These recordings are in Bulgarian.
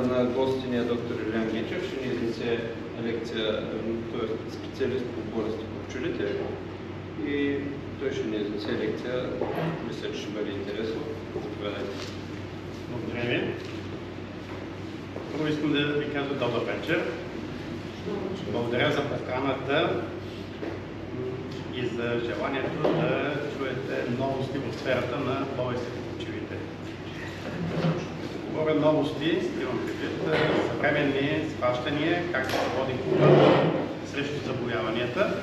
на гостиния доктор Илиян Гечев ще ни изнесе лекция, той е специалист по болести по пчелите и той ще ни изнесе лекция, мисля, че ще бъде интересно. Заповядайте. Благодаря ви. Първо искам да ви кажа добър вечер. Благодаря за поканата и за желанието да чуете новости в сферата на болестите по пчелите. Като говоря новости, имам предвид съвременни схващания, как се води борба срещу заболяванията.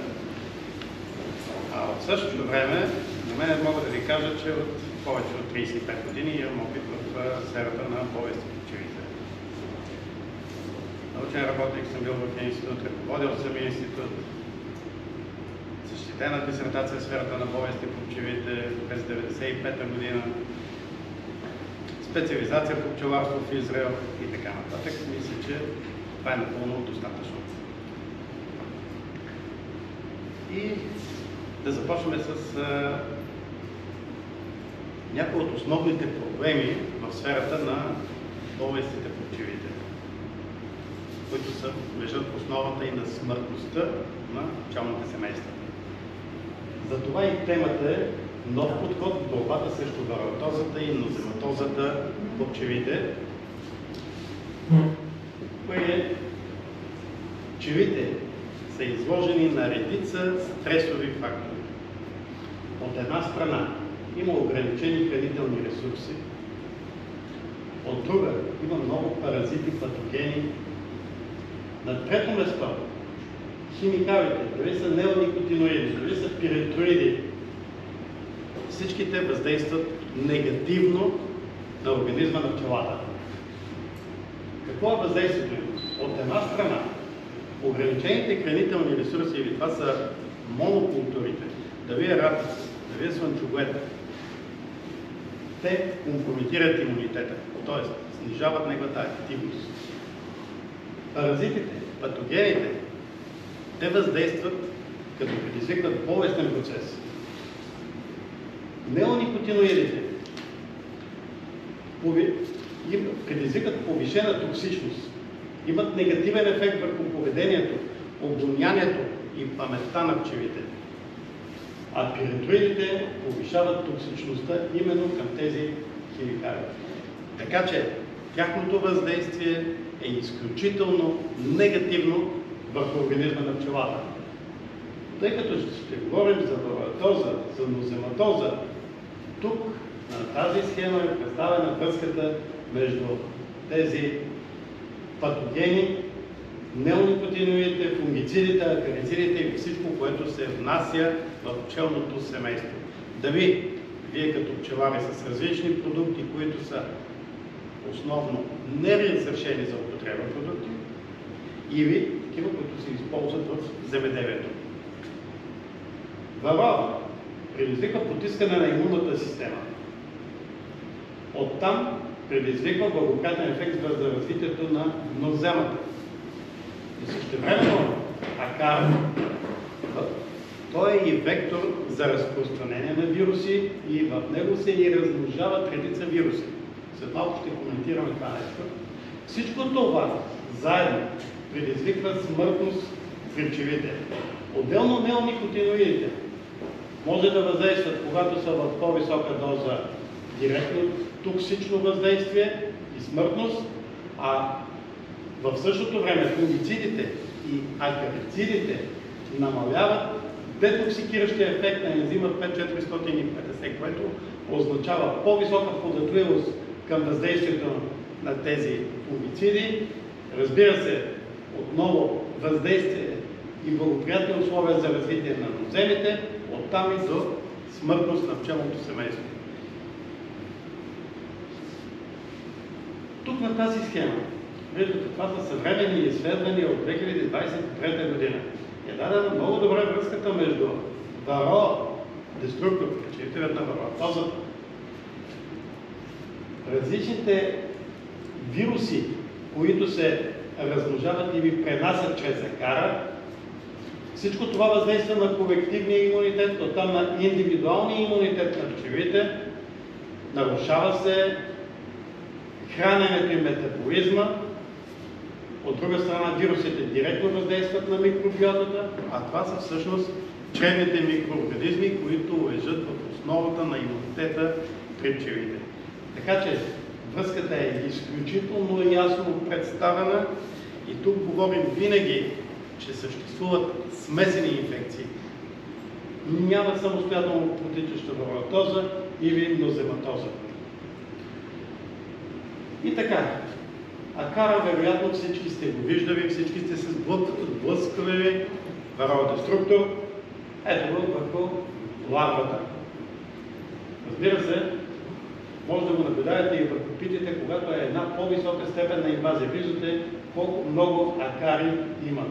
А от същото време, на мен мога да ви кажа, че от повече от 35 години имам опит в сферата на болести по пчелите. Научен работник съм бил в институт, ръководил съм институт, защитена дисертация в сферата на болести по пчелите през 1995 година, специализация по пчеларство в Израел и така нататък. Мисля, че това е напълно достатъчно. И да започнем с някои от основните проблеми в сферата на болестите по пчелите, които са лежат в основата и на смъртността на пчелните семейства. Затова и темата е нов подход в борбата срещу вароатозата и нозематозата по пчелите. Пчелите са изложени на редица стресови фактори. От една страна има ограничени хранителни ресурси, от друга има много паразити, патогени. На трето место химикалите, дали са неоникотиноиди, дали са пирентроиди, всичките въздействат негативно на организма на пчелата. Какво е въздействието им? От една страна, ограничените хранителни ресурси, или това са монокултурите, дали е рапица, дали е слънчоглед, те компрометират имунитета, т.е. снижават неговата активност. Паразитите, патогените, те въздействат, като предизвикват болестен процес. Неоникотиноидите предизвикат повишена токсичност, имат негативен ефект върху поведението, обонянието и паметта на пчелите. А пирентроидите повишават токсичността именно към тези химикали. Така че тяхното въздействие е изключително негативно върху организма на пчелата. Тъй като ще говорим за вароатоза, за нозематоза, тук на тази схема е представена връзката между тези патогени, неоникотиноидите, фунгицидите, акарицидите и всичко, което се внася в пчелното семейство. Дали вие като пчелари с различни продукти, които са основно неразрешени за употреба продукти, или такива, които се използват в земеделието. Вароа предизвиква потискане на имунната система. Оттам предизвиква благоприятен ефект за развитието на ноземата. И същевременно акар, той е и вектор за разпространение на вируси и в него се и размножават редица вируси. След малко ще коментираме това нещо. Всичко това заедно предизвиква смъртност при пчелите. Отделно неоникотиноидите може да въздействат, когато са в по-висока доза директно токсично въздействие и смъртност, а в същото време фунгицидите и акарицидите намаляват детоксикиращия ефект на ензима 5450, което означава по-висока податливост към въздействието на тези фунгициди. Разбира се, отново въздействие и благоприятни условия за развитие на ноземите, оттам и до смъртност на пчелното семейство. Тук на тази схема, виждате, това са съвременни изследвания от 2023 година. Е дадена много добре връзката между вароа, деструктор, причинителят на вароатозата, различните вируси, които се размножават или пренасят чрез акара. Всичко това въздейства на колективния имунитет, оттам на индивидуалния имунитет на пчелите. Нарушава се храненето и метаболизма. От друга страна, вирусите директно въздействат на микробиотата, а това са всъщност чревните микроорганизми, които лежат в основата на имунитета при пчелите. Така че връзката е изключително ясно представена и тук говорим винаги, че съществуват смесени инфекции. Няма самостоятелно протичаща вароатоза или нозематоза. И така, акара вероятно всички сте го виждали, всички сте се сблъскали вароодеструктор. Ето го върху ларвата. Разбира се, може да го наблюдавате и върху питите, когато е една по-висока степен на инвазия. Виждате колко много акари има.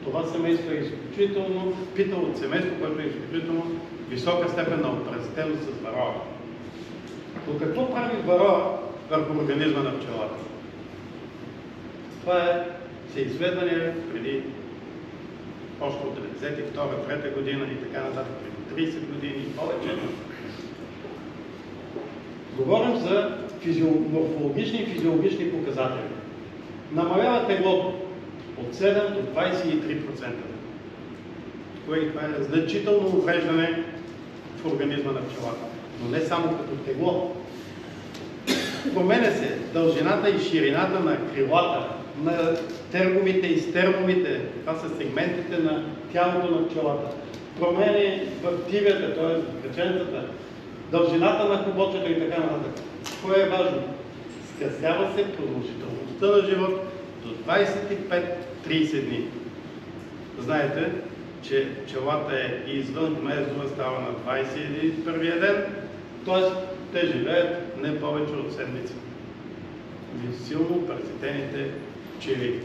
Това семейство е изключително, пита от семейство, което е изключително висока степен на опаразитеност с вароа. Но какво прави вароа върху организма на пчелата? Това са изследвания преди още от 92-3 година и така нататък, преди 30 години и повече. Говорим за морфологични и физиологични показатели. Намалява теглото от 7 до 23%. Което това е значително увреждане в организма на пчелата. Но не само като тегло. Променя се дължината и ширината на крилата, на тергомите и стермомите. Това са сегментите на тялото на пчелата. Променя в тибията, т.е. в кръченцата, дължината на хобочето и така нататък. Кое е важно? Скъсява се продължителността на живот до 25-30 дни. Знаете, че пчелата е извън гнездова, става на 21-я ден, т.е. те живеят не повече от седмица. Силно паразитените пчели.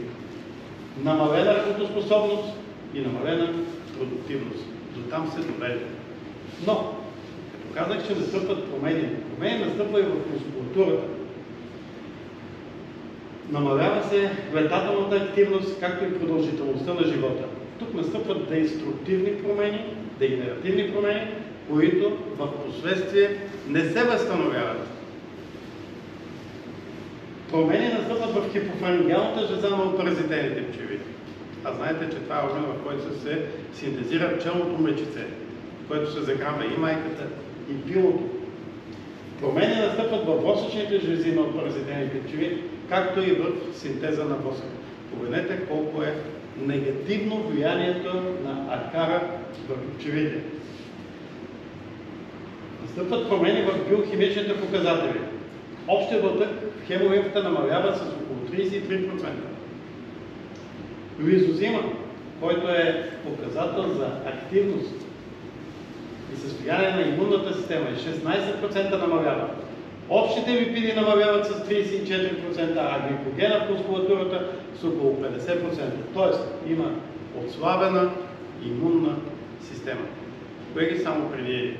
Намалена работоспособност и намалена продуктивност. До там се доведе. Но, като казах, че настъпват промени. Промени настъпва и в мускулатурата. Намалява се летателната активност, както и продължителността на живота. Тук настъпват деструктивни промени, дегенеративни промени, които в последствие не се възстановяват. Промени настъпват в хипофарингеалната жлеза на опаразитените пчели. А знаете, че това е орган, в който се синтезира пчелното млечице, в което се захранва и майката, и билото. Промени настъпват в восъчните жлези на опаразитените пчели, както и в синтеза на восък. Погледнете колко е негативно влиянието на акара върху пчелите. Настъпват промени в биохимичните показатели. Общия вътък в хемолимфата намалява с около 33%. Лизозима, който е показател за активност и състояние на имунната система, е 16% намалява. Общите липиди намаляват с 34%, а гликогена в мускулатурата с около 50%. Тоест има отслабена имунна система. Колеги, само преди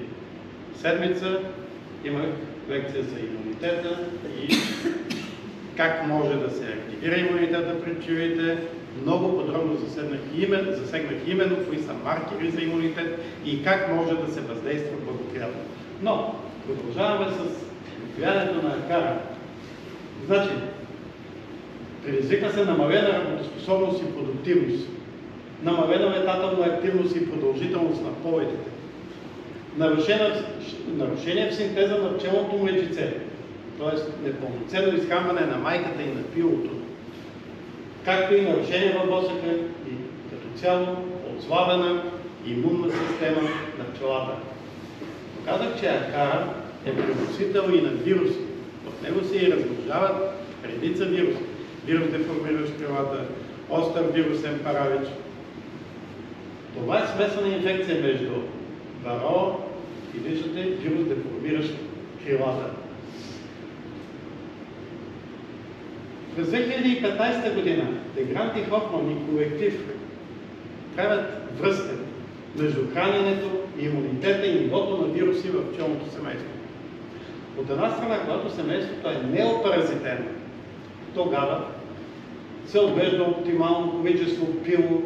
седмица имах лекция за имунитета и как може да се активира имунитета при пчелите. Много подробно засегнах именно кои са маркери за имунитет и как може да се въздейства благоприятно. Но продължаваме с влиянието на акара. Значи, предизвиква се намалена работоспособност и продуктивност, намалена летателна активност и продължителност на полетите, нарушение в синтеза на пчелното млечице, т.е. непълноценно изхранване на майката и на пилото, както и нарушение във восъка и като цяло отслабена имунна система на пчелата. Показах, че акара е преносител и на вируси. В него се и размножават редица вируси. Вирус деформиращ крилата, остър вирусен паралич. Това е смесена инфекция между вароа и виждате вирус деформиращ крилата. През 2015 година Дегрант и Хофман и колектив правят връзка между храненето, имунитета и нивото на вируси в пчелното семейство. От една страна, когато семейството е неопаразитено, тогава се отглежда оптимално количество пило,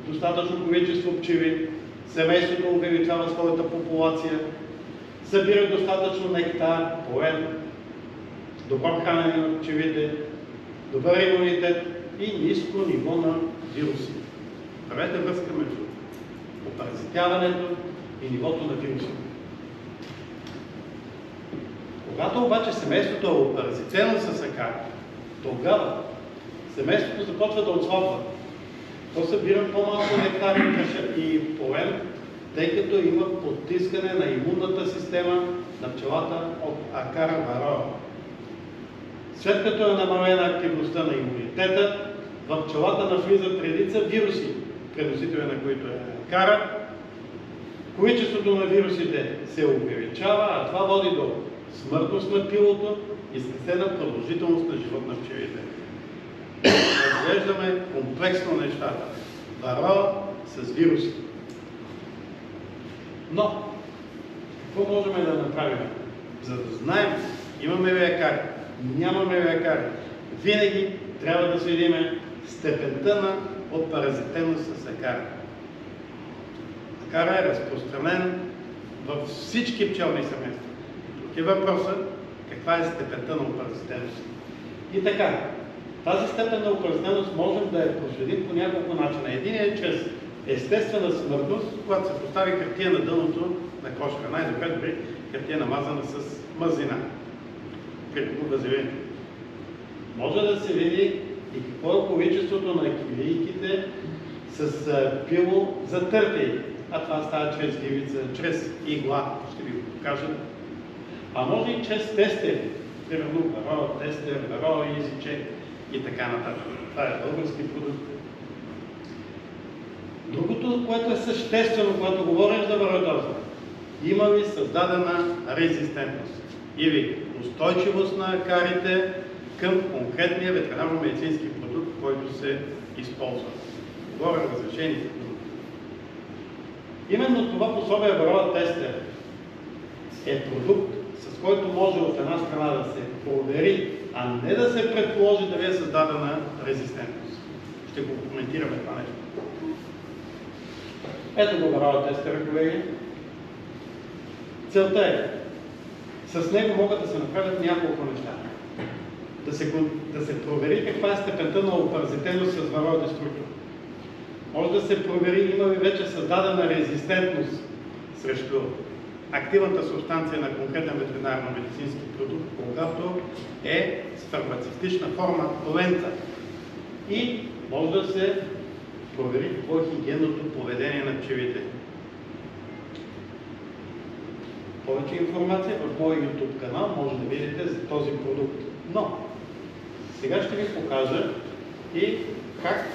достатъчно количество пчели, семейството увеличава своята популация, събира достатъчно нектар, полен. добро хранене на пчелите, добър имунитет и ниско ниво на вируси. Правете връзка между опаразитяването и нивото на вируси. Когато обаче семейството е опаразитено с акар, тогава семейството започва да отслабва. То събира по-малко нектар и полен, тъй като има потискане на имунната система на пчелата от акара вароа. След като е намалена активността на имунитета, в пчелата навлизат редица вируси, преносители на които е акара. Количеството на вирусите се увеличава, а това води до смъртност на пилото и скъсена продължителност на живот на пчелите. Разглеждаме комплексно нещата. Вароа с вируси. Но, какво можем да направим? За да знаем, имаме ли акари, нямаме ли акари, винаги трябва да следим степента на опаразитеност с акара. Акара е разпространен във всички пчелни семейства. Тук е въпросът каква е степента на опаразитеност. И така, тази степен на опаразитеност можем да я проследим по няколко начина. Единият е чрез естествена смъртност, когато се постави хартия на дъното на кошера. Най-добре дори хартия намазана с мазнина. Примерно вазелин. Може да се види и какво е количеството на килийките с пило за търтеи. А това става чрез гивица, чрез игла, ще ви го покажа. А може и чрез тестери. Примерно Вароа тестер, Вароа изичек и така нататък. Това е български продукт. Другото, което е съществено, когато говорим за вароатоза, има ли създадена резистентност или устойчивост на акарите към конкретния ветеринарно-медицински продукт, който се използва. Говорим за разрешените продукти. Именно това пособие Вароа тестер е продукт, с който може от една страна да се провери, а не да се предположи дали е създадена резистентност. Ще го коментираме това нещо. Ето го Вароа тестера, колеги. Целта е, с него могат да се направят няколко неща. Да се провери каква е степента на опаразитеност с Вароа деструктор. Може да се провери има ли вече създадена резистентност срещу активната субстанция на конкретен ветеринарно-медицински продукт, когато е с фармацевтична форма ленца. И може да се провери какво е хигиенното поведение на пчелите. Повече информация в моя YouTube канал може да видите за този продукт. Но сега ще ви покажа и как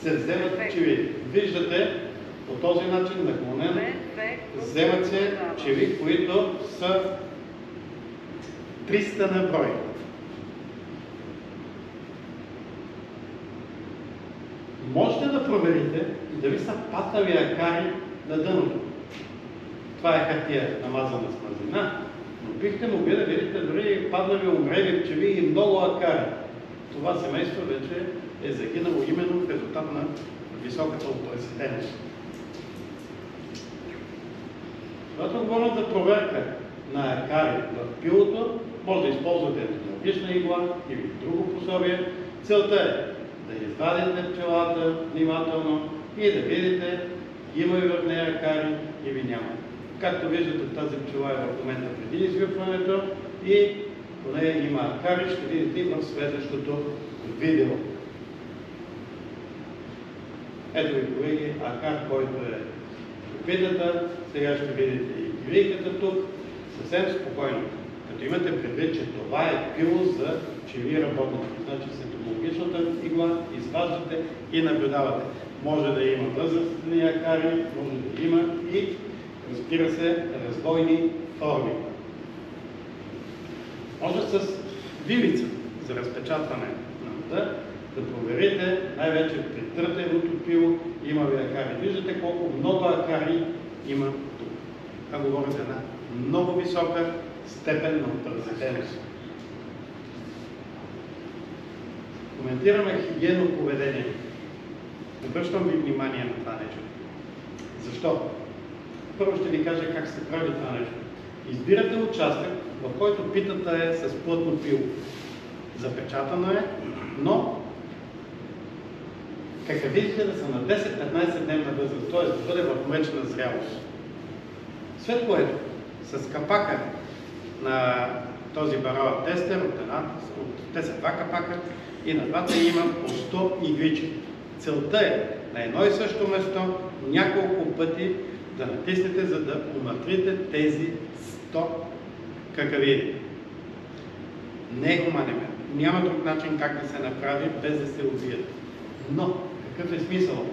се вземат пчели. Виждате по този начин наклонено вземат се пчели, които са 300 на брой. Можете да проверите дали са паднали акари на дъното. Това е хартия намазана с мазнина, но бихте могли да видите дори паднали умрели пчели и много акари. Това семейство вече е загинало именно в резултат на високата опаразитеност. Когато говорим за проверка на акари в пилото, може да използвате ентомологична игла или друго пособие. Целта е да извадите пчелата внимателно и да видите има ли в нея акари или няма. Както виждате, тази пчела е в момента преди извикването и по нея има акари, ще видите и в следващото видео. Ето ви, колеги, акар, който е копитата. Сега ще видите и килийката тук. Съвсем спокойно. Като имате предвид, че това е пило за пчели работници. Значи с ентомологичната игла изваждате и наблюдавате. Може да има възрастни акари, може да има и, разбира се, раздвойни форми. Може с вилица за разпечатване на мъда да проверите, най-вече при търтеното пило, има ли акари. Виждате колко много акари има тук. Това говоря за една много висока степен на опаразитеност. Коментираме хигиенно поведение. Обръщам ви внимание на това нещо. Защо? Първо ще ви кажа как се прави това нещо. Избирате участък, в който питата е с плътно пило. Запечатано е, но какавиците да са на 10-15 дневна възраст, т.е. да бъде в млечна зрялост. След което с капака на този бароа тестер, те са два капака и на двата има по 100 иглички. Целта е на едно и също место няколко пъти да натиснете, за да умъртвите тези 100 какавири. Не е хуманен метод. Няма друг начин как да се направи, без да се убият. Но, какъв е смисъл?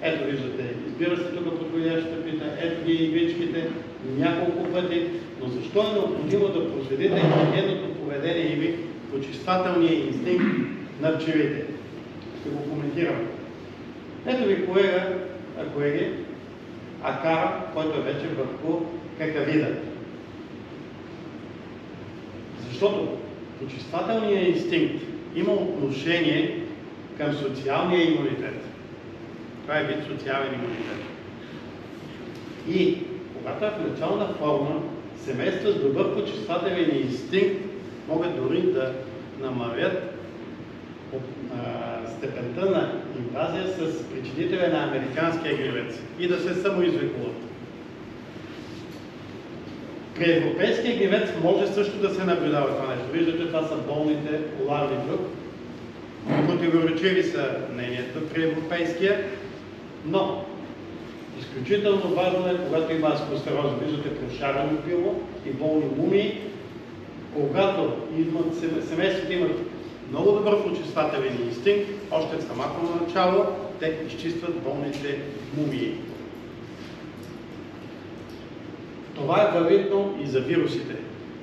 Ето виждате, избира се тук подходящата пита, ето ги игличките няколко пъти, но защо е необходимо да проследите хигиенното поведение или почиствателния инстинкт на пчелите? Ще го коментирам. Ето ви колеги, акара, който е вече върху какавида. Защото почиствателният инстинкт има отношение към социалния имунитет. Това е вид социален имунитет. И когато е в начална форма, семейства с добър почиствателен инстинкт могат дори да намалят степента на инвазия с причинителя на американския гривец и да се самоизлекуват. При европейския гривец може също да се наблюдава това нещо. Виждате, това са болните ларви тук. Противоречиви са мненията при европейския, но изключително важно е, когато има аскостероза, виждате прошарено пило и болни мумии, когато семействата имат много добър почиствателен инстинкт, още в самото начало те изчистват болните мумии. Това е валидно и за вирусите.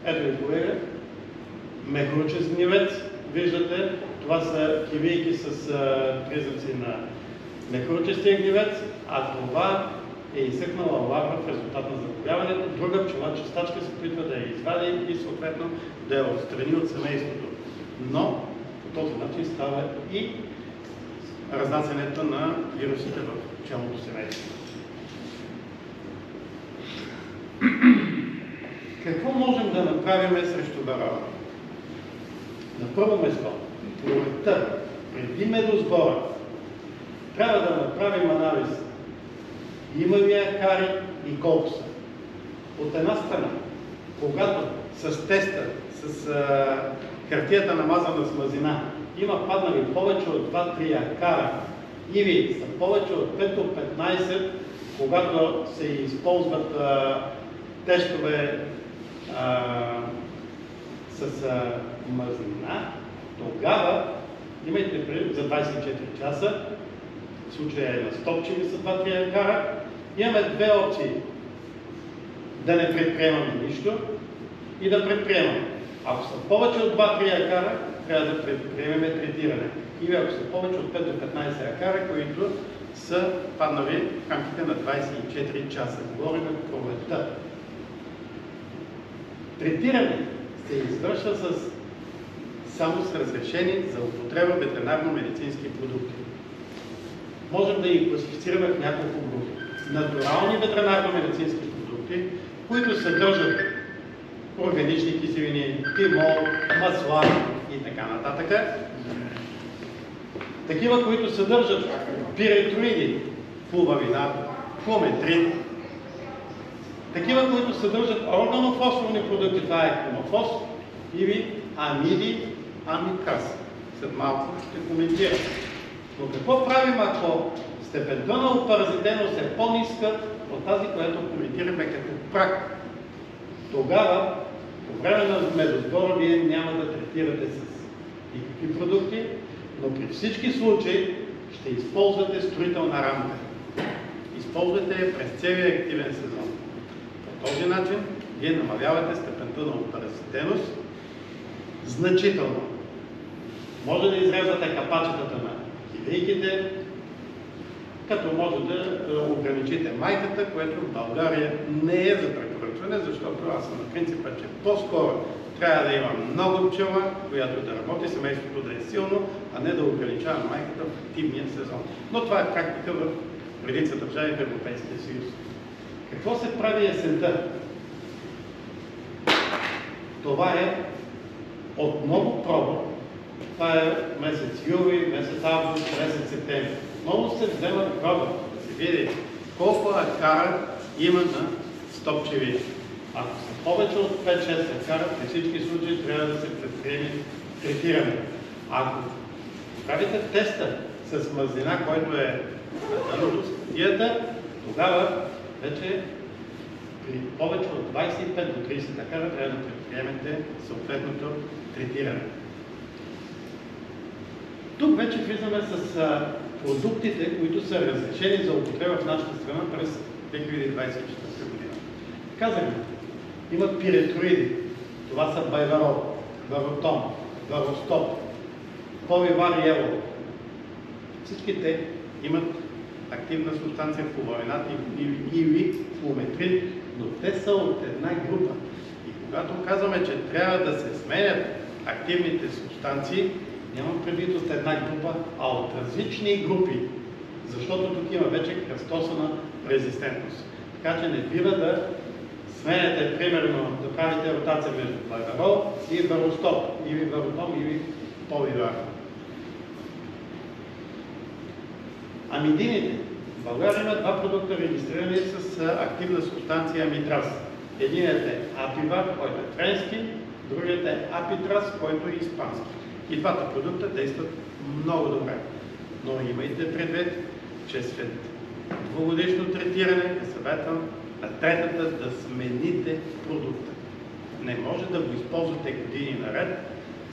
Ето ви колега, мехурчест гнивец, виждате, това са кивийки с признаци на мехурчестия гнивец, а това е изсъхнала ларва в резултат на заболяването. Друга пчела чистачка се опитва да я извади и съответно да я отстрани от семейството. Но по този начин става и разнасянето на вирусите в пчелното семейство. Какво можем да направим срещу вароа? На първо место, пролетта, преди медосбора, трябва да направим анализ. Има ли акари и колко са? От една страна, когато с теста, с хартията намазана с мазина, има паднали повече от 2-3 акара или са повече от 5 до 15, когато се използват тестове с мазнина, тогава имайте предвид за 24 часа, в случая е на стопчеви са 2-3 акара, имаме две опции. Да не предприемаме нищо и да предприемаме. Ако са повече от 2-3 акара, трябва да предприемем третиране. Или ако са повече от 5 до 15 акара, които са паднали в рамките на 24 часа. Говорим за пролетта. Третиране се извършва само с разрешени за употреба ветеринарно-медицински продукти. Можем да ги класифицираме в няколко групи. Натурални ветеринарно-медицински продукти, които съдържат органични киселини, тимол, масла и така нататък. Такива, които съдържат пиретроиди, флувавинат, флометрин. Такива, които съдържат органофосфорни продукти, това е хомофос, или амиди, амиказ. След малко ще коментирам. Но какво правим, ако степента на опаразитеност е по-ниска от тази, която коментираме като прак? Тогава, по време на медосбора, вие няма да третирате с никакви продукти, но при всички случаи ще използвате строителна рамка. Използвате я през целия активен сезон. По този начин вие намалявате степента на опаразитеност значително. Може да изреждате капачетата на хивейките, като може да ограничите майката, което в България не е за препоръчване, защото аз съм на принципа, че по-скоро трябва да има много пчела, която да работи, семейството да е силно, а не да ограничава майката в активния сезон. Но това е практика в редица държави в Европейския съюз. Какво се прави есента? това е отново проба. Това е месец юли, месец август, месец септември. Отново се взема проба, да се види колко акара има на стопчеви. Ако са повече от 5-6 акара, при всички случаи трябва да се предприеме третиране. Ако правите теста с мазнина, който е на статията, тогава вече при повече от 25 до 30 акара трябва да предприемете съответното третиране. Тук вече влизаме с продуктите, които са разрешени за употреба в нашата страна през 2024 година. Казахме, има пиретроиди. Това са байварол, варотон, варостоп, поливар ело. Всички те имат активна субстанция флуоринат или флуметрин, но те са от една група. И когато казваме, че трябва да се сменят активните субстанции, нямам предвид от една група, а от различни групи, защото тук има вече кръстосана резистентност. Така че не бива да сменяте, примерно, да правите ротация между байварол и варостоп, или варотом, или поливар. Амидините. В България има два продукта регистрирани с активна субстанция амитраз. Единият е апивар, който е френски, другият е апитраз, който е испански. И двата продукта действат много добре. Но имайте предвид, че след двугодишно третиране е съветвам на третата да смените продукта. Не може да го използвате години наред,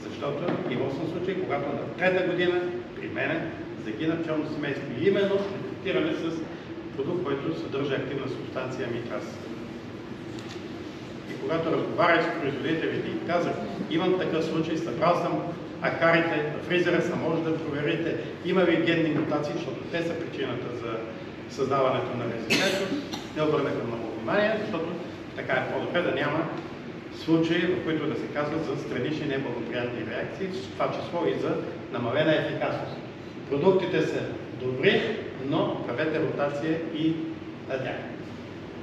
защото имал съм случай, когато на трета година при мене загина пчелно семейство. И именно третиране с продукт, който съдържа активна субстанция амитраз. И когато разговарях с производителите и казах, имам такъв случай, събрал съм акарите, в фризера са, може да проверите, има ли генни мутации, защото те са причината за създаването на резистентност. Не обърнаха много внимание, защото така е по-добре да няма случаи, в които да се казват за странични неблагоприятни реакции, в това число и за намалена ефикасност. Продуктите са добри, но правете ротация и на тях.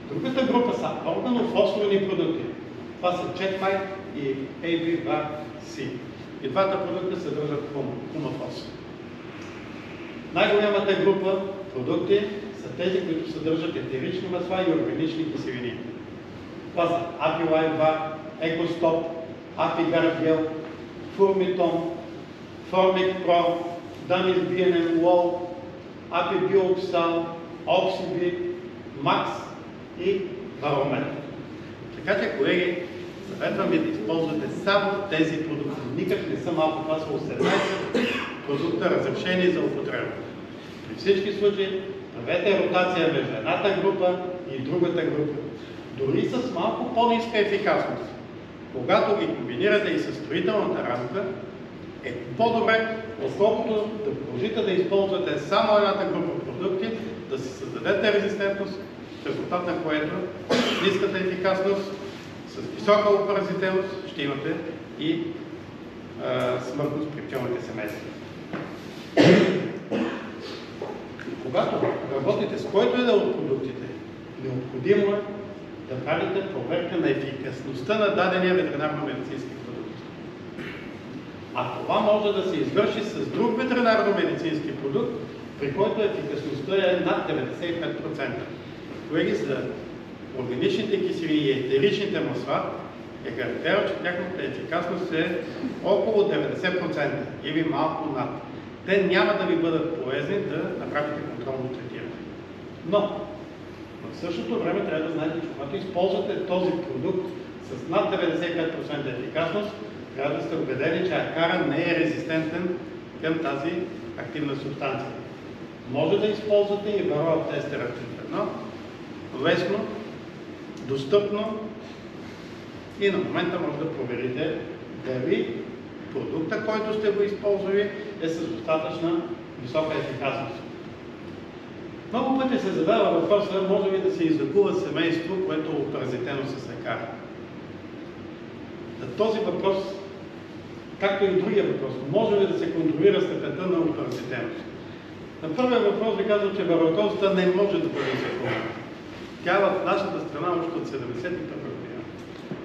Другата група са органофосфорни продукти. Това са Checkmate и ABVAC. И двата продукта съдържат хумафос. Най-голямата група продукти са тези, които съдържат етерични масла и органични киселини. Това са Апилайва, Екостоп, Апигардиел, Фурмитон, Формик Про, Дамис BNM Low, Апибиоксал, Оксиби, Макс и Варомет. Така че, колеги, съветвам ви да използвате само тези продукти. Никак не са малко, това са 18 продукта разрешени за употреба. При всички случаи правете ротация между едната група и другата група. Дори с малко по-ниска ефикасност. Когато ги комбинирате и с строителната рамка, е по-добре, отколкото да продължите да използвате само едната група продукти, да си създадете резистентност, в резултат на което с ниската ефикасност, с висока опаразителност ще имате и смъртност при пчелните семейства. Когато работите с който и да от продуктите, необходимо е да правите проверка на ефикасността на дадения ветеринарно-медицински продукт. А това може да се извърши с друг ветеринарно-медицински продукт, при който ефикасността е над 95%. Колеги, за органичните киселини и етеричните масла е характерно, че тяхната ефикасност е около 90% или малко над. Те няма да ви бъдат полезни да направите контролно третиране. Но в същото време трябва да знаете, че когато използвате този продукт с над 95% ефикасност, трябва да сте убедени, че акара не е резистентен към тази активна субстанция. Може да използвате и вароа тестера в 1, лесно, достъпно и на момента може да проверите дали продукта, който сте го използвали, е с достатъчна висока ефикасност. Много пъти се задава въпроса, може ли да се излекува семейство, което е опаразитено с акара. Този въпрос, както и другия въпрос, може ли да се контролира степента на опаразитеност? На първия въпрос ви казвам, че варокозата не може да бъде излекувана. Тя в нашата страна още от 1971 година.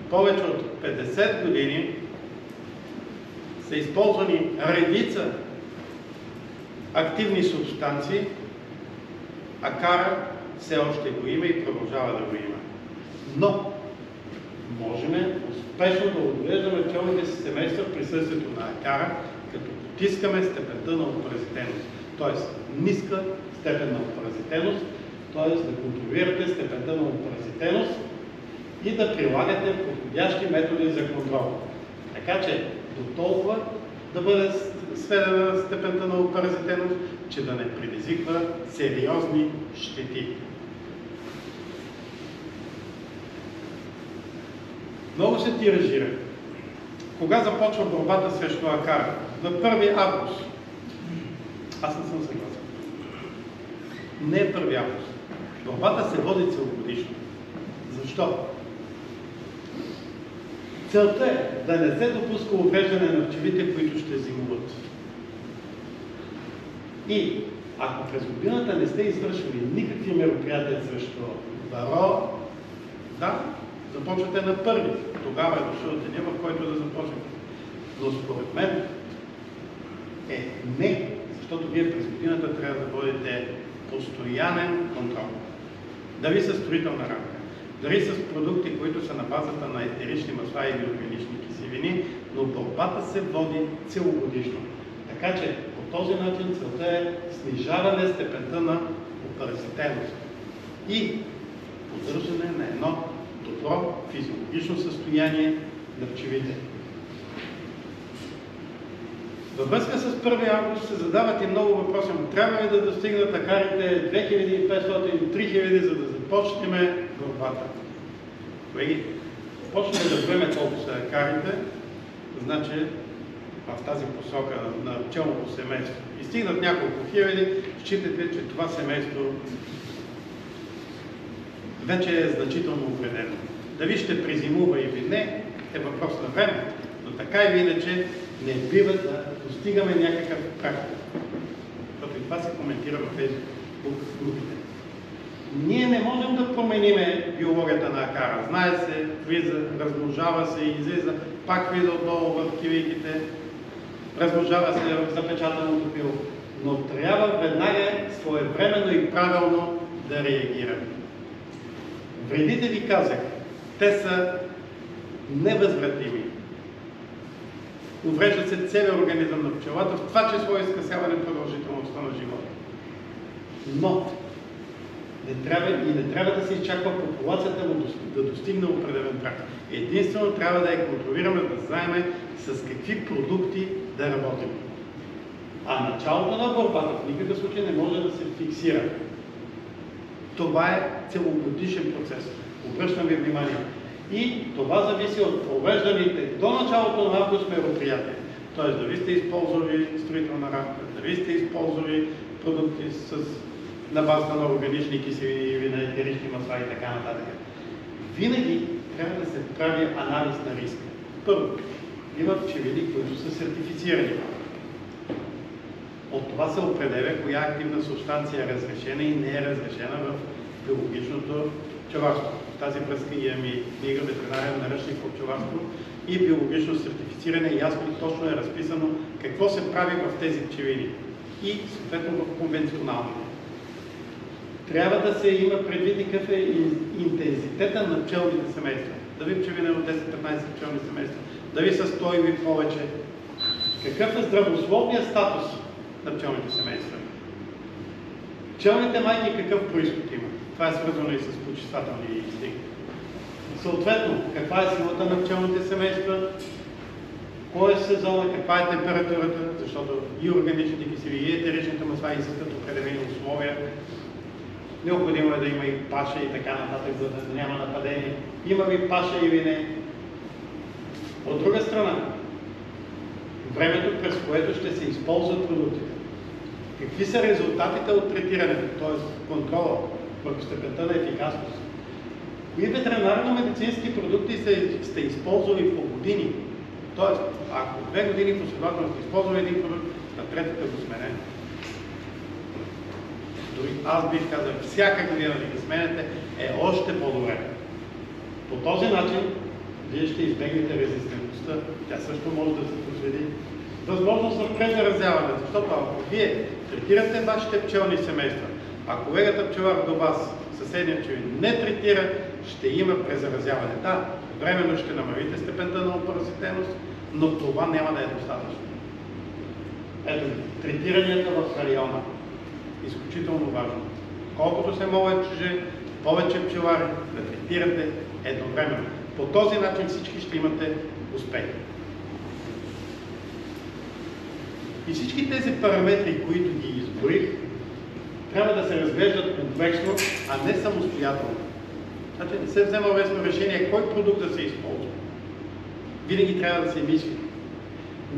повече от 50 години са използвани редица активни субстанции, а кара все още го има и продължава да го има. Но можем успешно да отглеждаме пчелните си семейства в присъствието на акара, като потискаме степента на опаразитеност, т.е. ниска степен на опаразитеност, т.е. да контролирате степента на опаразитеност и да прилагате подходящи методи за контрол. Така че до толкова да бъде сведена степента на опаразитеност, че да не предизвиква сериозни щети. Много се тиражира. Кога започва борбата срещу акара? На 1 август. Аз не съм съгласен. Не е 1 август. Борбата се води целогодишно. Защо? Целта е да не се допуска увреждане на пчелите, които ще зимуват. И ако през годината не сте извършили никакви мероприятия срещу варо, да, започвате на 1. Тогава е дошъл деня, в който да започнете. Но според мен не, защото вие през годината трябва да водите постоянен контрол. Дали с строителна рамка, дали с продукти, които са на базата на етерични масла или органични киселини, но борбата се води целогодишно. Така че по този начин целта е снижаване степента на опаразитеност и поддържане на едно добро физиологично състояние на пчелите. Във връзка с 1 август се задават и много въпроси. Трябва ли да достигнат акарите 2500 или 3000, за да започнем борбата? Колеги, почнем да броим колко са акарите, значи в тази посока на пчелното семейство. И стигнат няколко хиляди, считате, че това семейство вече е значително увредено. Дали ще презимува или не, е въпрос на време, но така или иначе не бива да достигаме някакъв прак. Защото и това се коментира в тези групите. Ние не можем да променим биологията на акара. Знае се, влиза, размножава се и излиза, пак влиза отдолу в килийките, размножава се в запечатаното пило. Но трябва веднага своевременно и правилно да реагираме. Вредите ви казах, те са невъзвратими. Уврежда се целият организъм на пчелата, в това число изкъсяване продължителността на живота. Но не трябва да се изчаква популацията му да достигне определен прак. Единствено трябва да я контролираме, да знаем с какви продукти да работим. А началото на борбата в никакъв случай не може да се фиксира. Това е целогодишен процес. Обръщам ви внимание. И това зависи от провежданите до началото на август мероприятия. Тоест, дали сте използвали строителна рамка, дали сте използвали продукти на базата на органични киселини или на етерични масла и така нататък. Винаги трябва да се прави анализ на риска. Първо, има пчелини, които са сертифицирани. От това се определя коя активна субстанция е разрешена и не е разрешена в биологичното пчеларство. В тази връзка имаме книга ветеринарен наръчник по пчеларство и биологично сертифициране. Ясно и точно е разписано какво се прави в тези пчелини и съответно в конвенционалните. Трябва да се има предвид какъв е интензитета на пчелните семейства. Дали пчелина от 10-15 пчелни семейства, дали са 100 или повече. Какъв е здравословният статус на пчелните семейства? Пчелните майки какъв произход има? Това е свързано и с почиствателни инстинкти. Съответно, каква е силата на пчелните семейства, кой е сезона, каква е температурата, защото и органичните киселини, и етеричните масла изискват определени условия. Необходимо е да има и паша и така нататък, за да няма нападение. Има ли паша или не? От друга страна, времето, през което ще се използват продуктите. Какви са резултатите от третирането, т.е. контрола върху степента на ефикасност? Кои ветеринарно-медицински продукти сте използвали по години? Т.е. ако 2 години последователно сте използвали един продукт, на третата го сменете. Дори аз бих казал, всяка година да ги сменете е още по-добре. По този начин вие ще избегнете резистентността. Тя също може да се проследи. Възможност за презаразяване, защото ако вие третирате вашите пчелни семейства, а колегата пчелар до вас, съседният пчелин, не третира, ще има презаразяване. Да, временно ще намалите степента на опаразитеност, но това няма да е достатъчно. Ето ви, третиранията в района. Изключително важно. Колкото се може повече пчелари да третирате едновременно. По този начин всички ще имате успех. И всички тези параметри, които ги изборих, трябва да се разглеждат комплексно, а не самостоятелно. Значи не се взема лесно решение кой продукт да се използва. Винаги трябва да се мисли.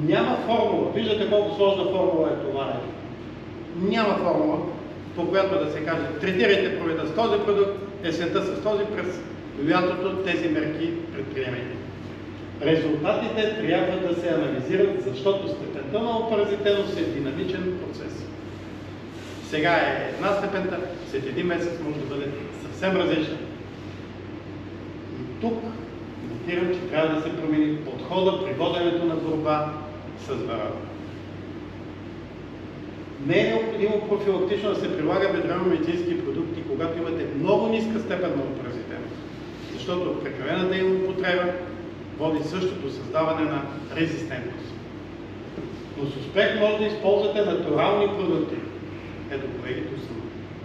Няма формула. Виждате колко сложна формула е това нещо. Няма формула, по която да се каже, третирайте пролета с този продукт, есента с този, през лятото тези мерки предприемайте. Резултатите трябва да се анализират, защото степента на опаразитеност е динамичен процес. Сега е една степента, след един месец може да бъде съвсем различна. И тук коментирам, че трябва да се промени подхода при воденето на борба с варава. Не е необходимо профилактично да се прилага ветеринарно-медицински продукти, когато имате много ниска степен на опаразитеност, защото прекалената им употреба води също до създаване на резистентност. Но с успех може да използвате натурални продукти. Ето, колеги, тук съм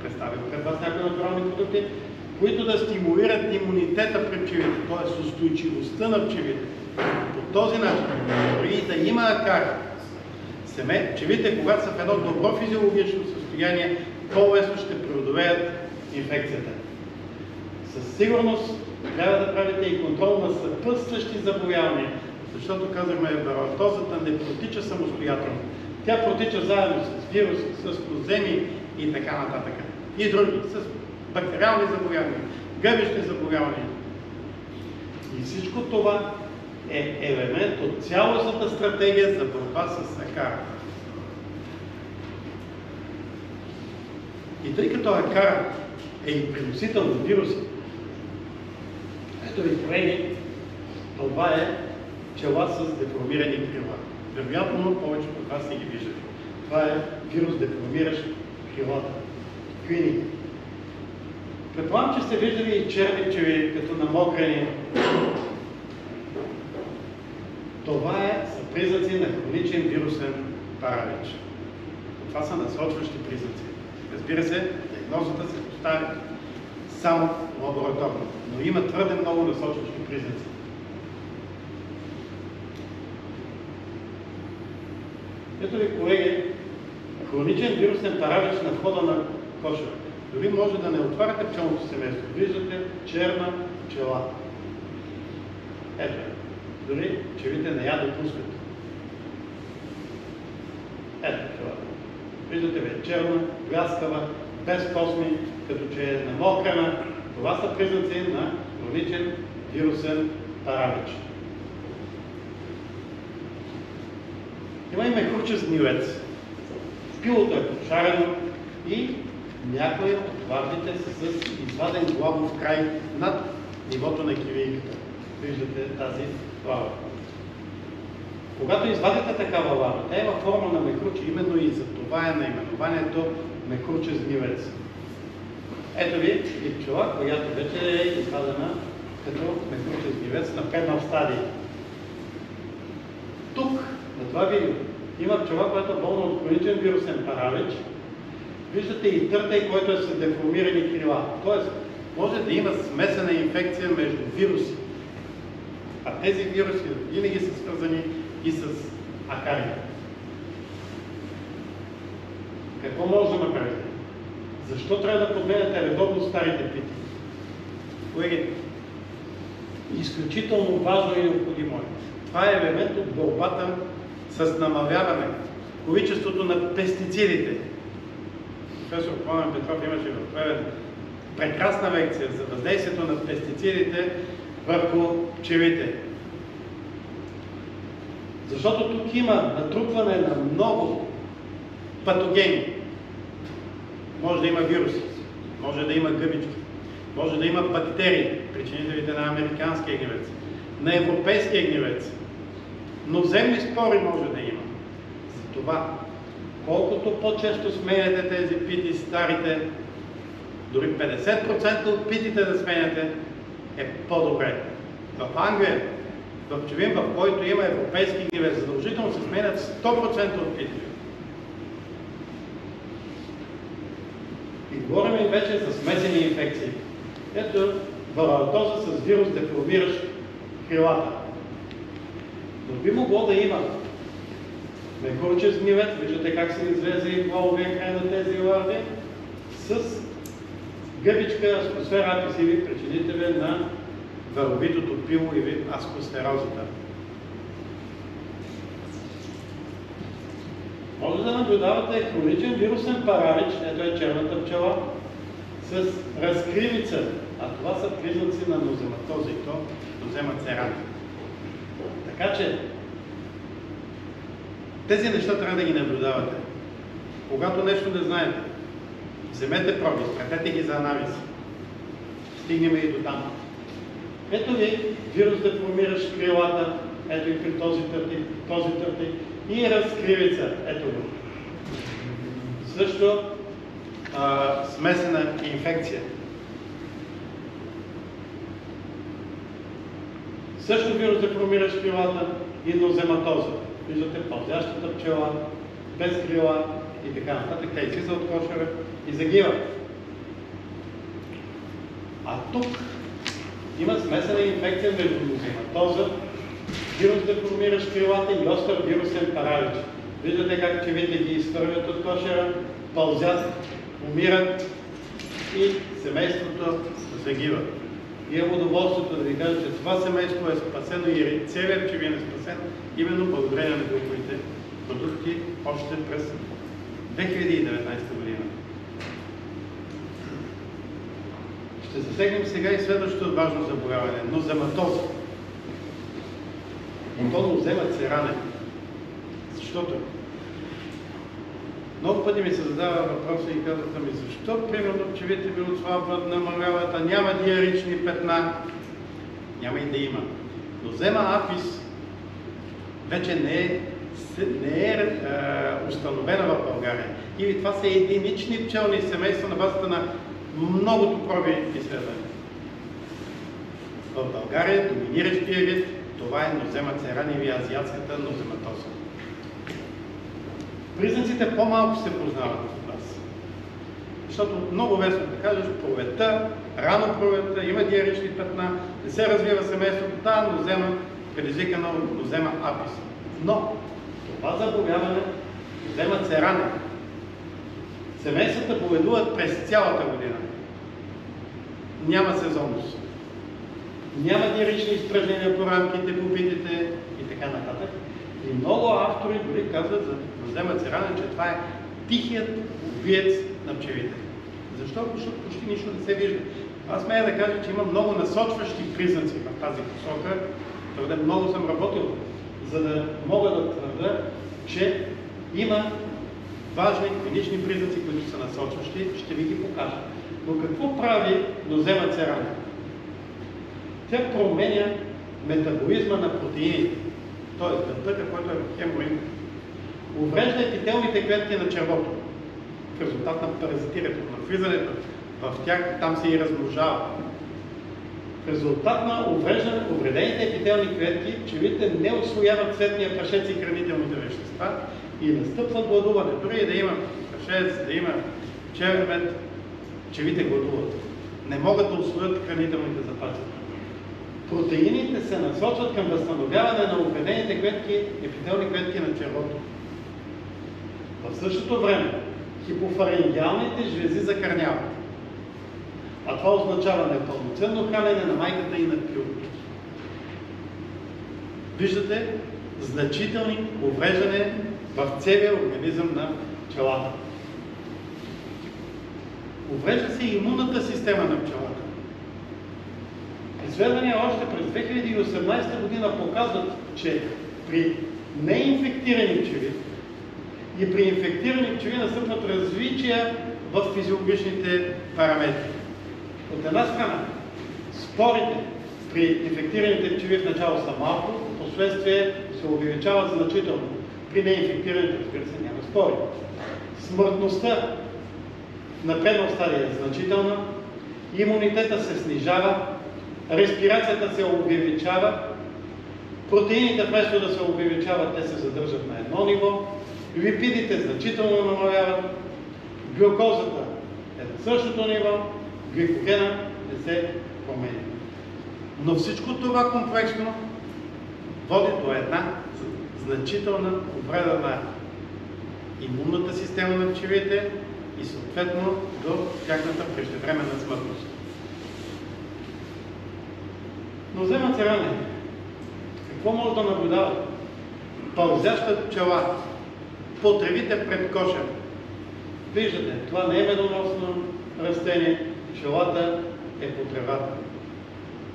представил пред вас някои натурални продукти, които да стимулират имунитета при пчелите, т.е. устойчивостта на пчелите. По този начин, дори да има акари, пчелите, когато са в едно добро физиологично състояние, по-лесно ще преодолеят инфекцията. Със сигурност трябва да правите и контрол на съпътстващи заболявания, защото казахме, варотозата не протича самостоятелно. Тя протича заедно с вируси, с коземи и така нататък. И други, с бактериални заболявания, гъбищни заболявания. И всичко това е елемент от цялостната стратегия за борба с акара. И тъй като акара е и преносител на вируси, ето ви, колеги, това е пчела с деформирани крила. Вероятно, повечето от вас не ги виждате. Това е вирус, деформиращ крилата. Квини. Предполагам, че сте виждали и черни пчели, като намокрени. Това са признаци на хроничен вирусен паралич. Това са насочващи признаци. Разбира се, диагнозата се поставя само лабораторно, но има твърде много насочващи признаци. Ето ви, колеги, хроничен вирусен паралич на входа на кошера. Дори може да не отваряте пчелното семейство. Виждате черна пчела. Ето, дори пчелите не я допускат. Ето пчелата. Виждате ви, черна, бляскава, без косми, като че е намокрена. Това са признаци на хроничен вирусен паралич. Има и мехурчест гнилец. Пилото е подшарено и някои от важните са с изваден главов край над нивото на кивийката. Виждате тази лава. Когато извадите такава лава, тя има форма на мехурче, именно и за това е наименованието мехурчест гнилец. Ето ви и пчела, която вече е извадена като мехурчест гнилец на преднал стадий. Тук, на това видео, има пчела, която е болна от хроничен вирусен паралич. Виждате и търтей, който е с деформирани крила. Тоест, може да има смесена инфекция между вируси. А тези вируси винаги са свързани и с акари. Какво може да направите? Защо трябва да подменяте редовно старите пити? Колеги, изключително важно и необходимо е. Това е елемент от борбата с намаляване количеството на пестицидите. Професор Пламен Петров имаше в Плевен прекрасна лекция за въздействието на пестицидите върху пчелите. Защото тук има натрупване на много патогени. Може да има вируси, може да има гъбички, може да има бактерии, причинителите на американския гнилец, на европейския гнилец. Но земни спори може да има. Затова, колкото по-често сменяте тези пити, старите, дори 50% от питите да сменяте, е по-добре. В Англия, в Чевин, в който има европейски гнилец, задължително се сменят 100% от питите. И говорим и вече за смесени инфекции. Ето, вароатоза с вирус деформиращ крилата. Но би могло да има мекурчев гнилец, виждате как се излезе и главовия край на тези ларви, с гъбичка аскосфера аписиви, причинители на варовитото пило или аскосферозата. Може да наблюдавате хроничен вирусен паралич, ето е черната пчела, с разкривица, а това са признаци на нозематоза и то нозема церана. Така че тези неща трябва да ги наблюдавате. Когато нещо не знаете, вземете проби, изпратете ги за анализ. Стигнем и до там. Ето ви вирус деформиращ крилата, ето и при този търти и разкривица, ето го. Също смесена инфекция. Също вирус деформиращ крилата и нозематоза. Виждате пълзящата пчела, без крила и така нататък. Тя излиза от кошера и загива. А тук има смесена инфекция между нозематоза, вирус деформиращ крилата и остър вирусен паралич. Виждате как чевите ги изхвърлят от кошера, пълзят, умират и семейството загива. И имам удоволствието да ви кажа, че това семейство е спасено и целият пчелин е спасен именно благодарение на билковите продукти още през 2019 година. Ще засегнем сега и следващото важно заболяване – нозематоза. И то нозема церане. Защото много пъти ми се задава въпроса и казват ми, защо примерно пчелите ви отслабват, намаляват, а няма диарични петна? Няма и да има. Нозема апис вече не е установена в България. Или това са единични пчелни семейства на базата на многото проби изследвания. В България доминиращия вид това е нозема церане или азиатската нозематоза. Признаците по-малко се познават от нас. Защото много лесно да кажеш пролетта, рано пролетта, има диарични петна, не се развива семейството, тази нозема предизвикана от нозема апис. Но това заболяване, нозема церане, семействата боледуват през цялата година. Няма сезонност. Няма диарични изпражнения по рамките, по питите и така нататък. И много автори дори казват за нозема церане, че това е тихият убиец на пчелите. Защо? Защото почти нищо не се вижда. Аз смея да кажа, че има много насочващи признаци в тази посока. Твърде много съм работил, за да мога да твърда, че има важни клинични признаци, които са насочващи. Ще ви ги покажа. Но какво прави нозема церане? Тя променя метаболизма на протеините, т.е. дънтъка, който е в хемоин. Уврежда епителните клетки на червото в резултат на паразитирането, на влизането в тях, там се и размножава. В резултат на увредените епителни клетки, пчелите не усвояват цветния прашец и хранителните вещества и настъпват гладуване. Дори да има прашец, да има пчелен мед, пчелите гладуват. Не могат да усвоят хранителните запаси. Протеините се насочват към възстановяване на увредените клетки, епителни клетки на червото. В същото време хипофарингеалните жлези закърняват. А това означава непълноценно хранене на майката и на пилото. Виждате значителни увреждане в целия организъм на пчелата. Уврежда се и имунната система на пчелата. Изследвания още през 2018 година показват, че при неинфектирани пчели и при инфектирани пчели настъпват различия в физиологичните параметри. От една страна, спорите, при инфектираните пчели в начало са малко, в последствие се увеличават значително. При неинфектираните, разбира се, няма спори. Смъртността на предна стадия е значителна, имунитета се снижава, респирацията се увеличава, протеините вместо да се увеличават, те се задържат на едно ниво, липидите значително намаляват, глюкозата е на същото ниво, гликогена не се променя. Но всичко това комплексно води до една значителна повреда на имунната система на пчелите и съответно до тяхната преждевременна смъртност. Но вземат се рани. Какво може да наблюдават? Пълзяща пчела по тревите пред коша. Виждате, това не е медоносно растение, пчелата е по тревата.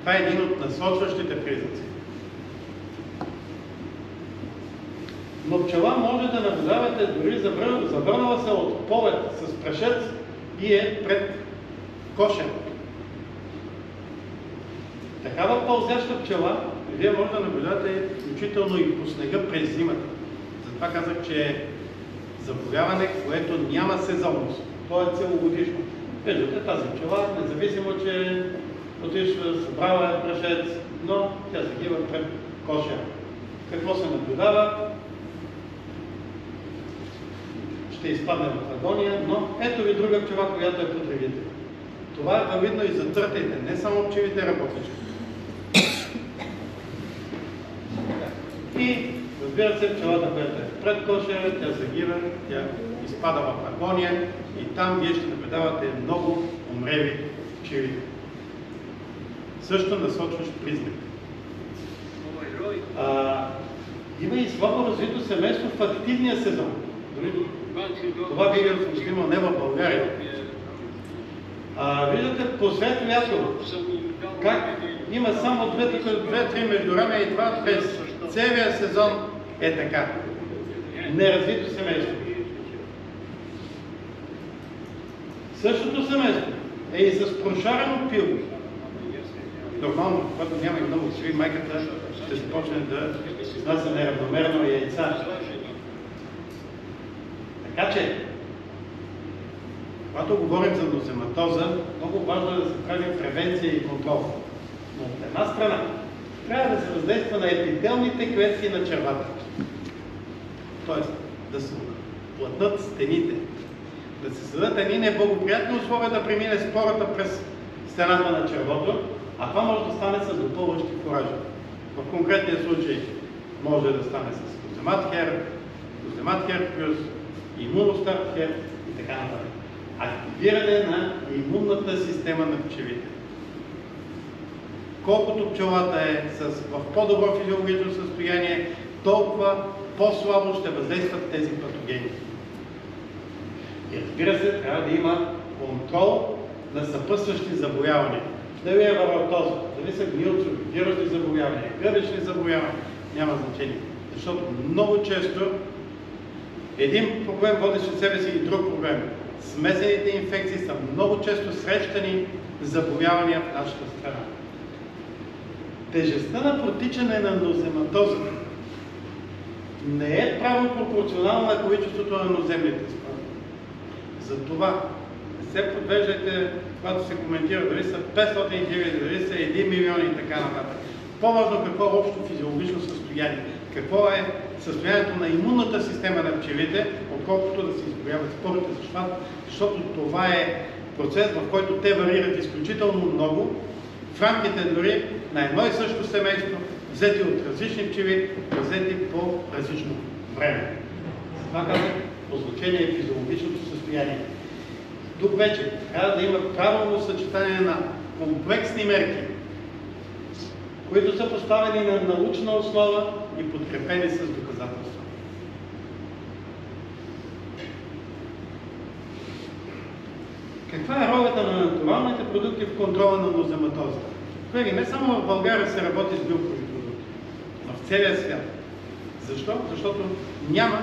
Това е един от насочващите признаци. Но пчела може да наблюдавате дори завърнала се от полет с прашец и е пред коша. Такава пълзяща пчела вие може да наблюдате включително и по снега през зимата. Затова казах, че е заболяване, което няма сезонност. То е целогодишно. Виждате, тази пчела, независимо, че отишла, събрала е прашец, но тя загива пред коша. Какво се наблюдава? Ще изпадне в агония, но ето ви друга пчела, която е по тревите. Това е валидно и за търтите, не само пчелите работнички. И разбира се, пчелата, която е пред коша, тя загива, тя изпада в агония и там вие ще наблюдавате много умрели пчели. Също насочващ признак. Има и слабо развито семейство в активния сезон. Това видео съм снимал не в България. Виждате по свет лято как има само 2-3 междуремия и това през целия сезон е така. Неразвито семейство. Същото семейство е и с прошарено пило. Нормално, когато няма и много пчели, майката ще започне да изнася неравномерно яйца. Така че, когато говорим за нозематоза, много важно е да се прави превенция и контрол. Но от една страна, трябва да се въздейства на епителните клетки на червата. Тоест, да се плътнат стените, да се създадат едни неблагоприятни условия да премине спората през стената на червото, а това може да стане с допълващи фуражи. В конкретния случай може да стане с Коземат хер плюс имуностарт хер и така нататък. Активиране на имунната система на пчелите. Колкото пчелата е в по-добро физиологично състояние, толкова по-слабо ще въздействат тези патогени. И разбира се, трябва да има контрол на съпътстващи заболявания. Дали е варотоза, дали са гнилцови, вирусни заболявания, гъбични заболявания, няма значение. Защото много често един проблем води след себе си и друг проблем. Смесените инфекции са много често срещани заболявания в нашата страна. Тежестта на протичане на нозематозата не е право пропорционална на количеството на ноземните спори. Затова не се подвеждайте, когато се коментира дали са 500 хиляди, дали са 1 милион и така нататък. По-важно какво е общо физиологично състояние. Какво е състоянието на имунната система на пчелите, отколкото да се изброяват спорите. Защото това е процес, в който те варират изключително много, в рамките дори на едно и също семейство, взети от различни пчели, взети по различно време. Това казах по значение физиологичното състояние. Тук вече трябва да има правилно съчетание на комплексни мерки, които са поставени на научна основа и подкрепени с доказателства. Каква е ролята на натуралните продукти в контрола на нозематозата? Колеги, не само в България се работи с билкови продукти, но в целия свят. Защо? Защото няма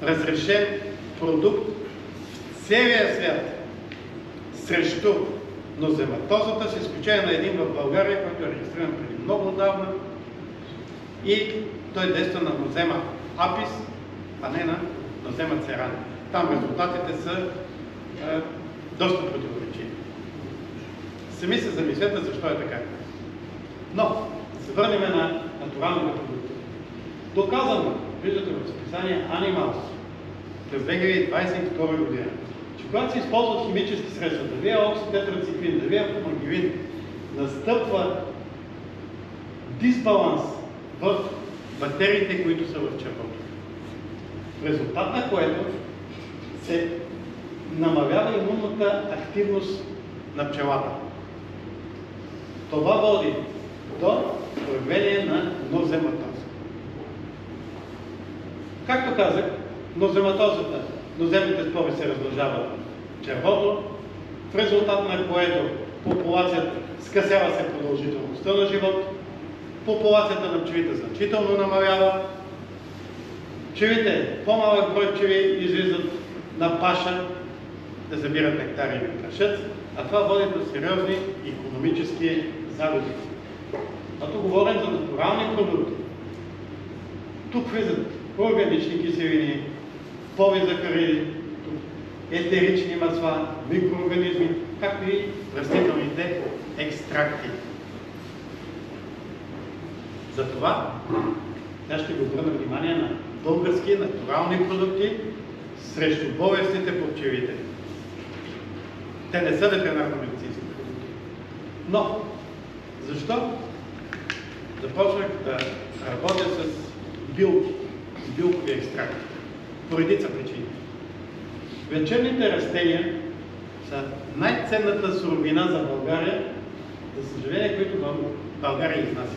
разрешен продукт в целия свят срещу нозематозата, с изключение на един в България, който е регистриран преди много отдавна и той действа на нозема апис, а не на нозема церани. Там резултатите са доста противоречиви. Сами се замислете защо е така. Но, да се върнем на натуралните продукти. Доказано, виждате в списание Animals през 2022 година, че когато се използват химически средства, дали е окситетрациклин, дали е фумагивин, настъпва дисбаланс в бактериите, които са в червото. В резултат на което се намалява имунната активност на пчелата. Това води до проявление на нозематоза. Както казах, нозематозата, ноземните спори се размножават в червото, в резултат на което популацията скъсява се продължителността на живот, популацията на пчелите значително намалява, пчелите, по-малък брой пчели излизат на паша да събират нектар или прашец, а това води до сериозни икономически загуби. Когато говорим за натурални продукти, тук влизат органични киселини, полизахариди, етерични масла, микроорганизми, както и растителните екстракти. Затова аз ще ви обърна внимание на български натурални продукти срещу болестите по пчелите. Те не са ветеринарно-медицински продукти. Но, защо започнах да работя с билки, билкови екстракти? По редица причини. Лечебните растения са най-ценната суровина за България, за съжаление, които България изнася.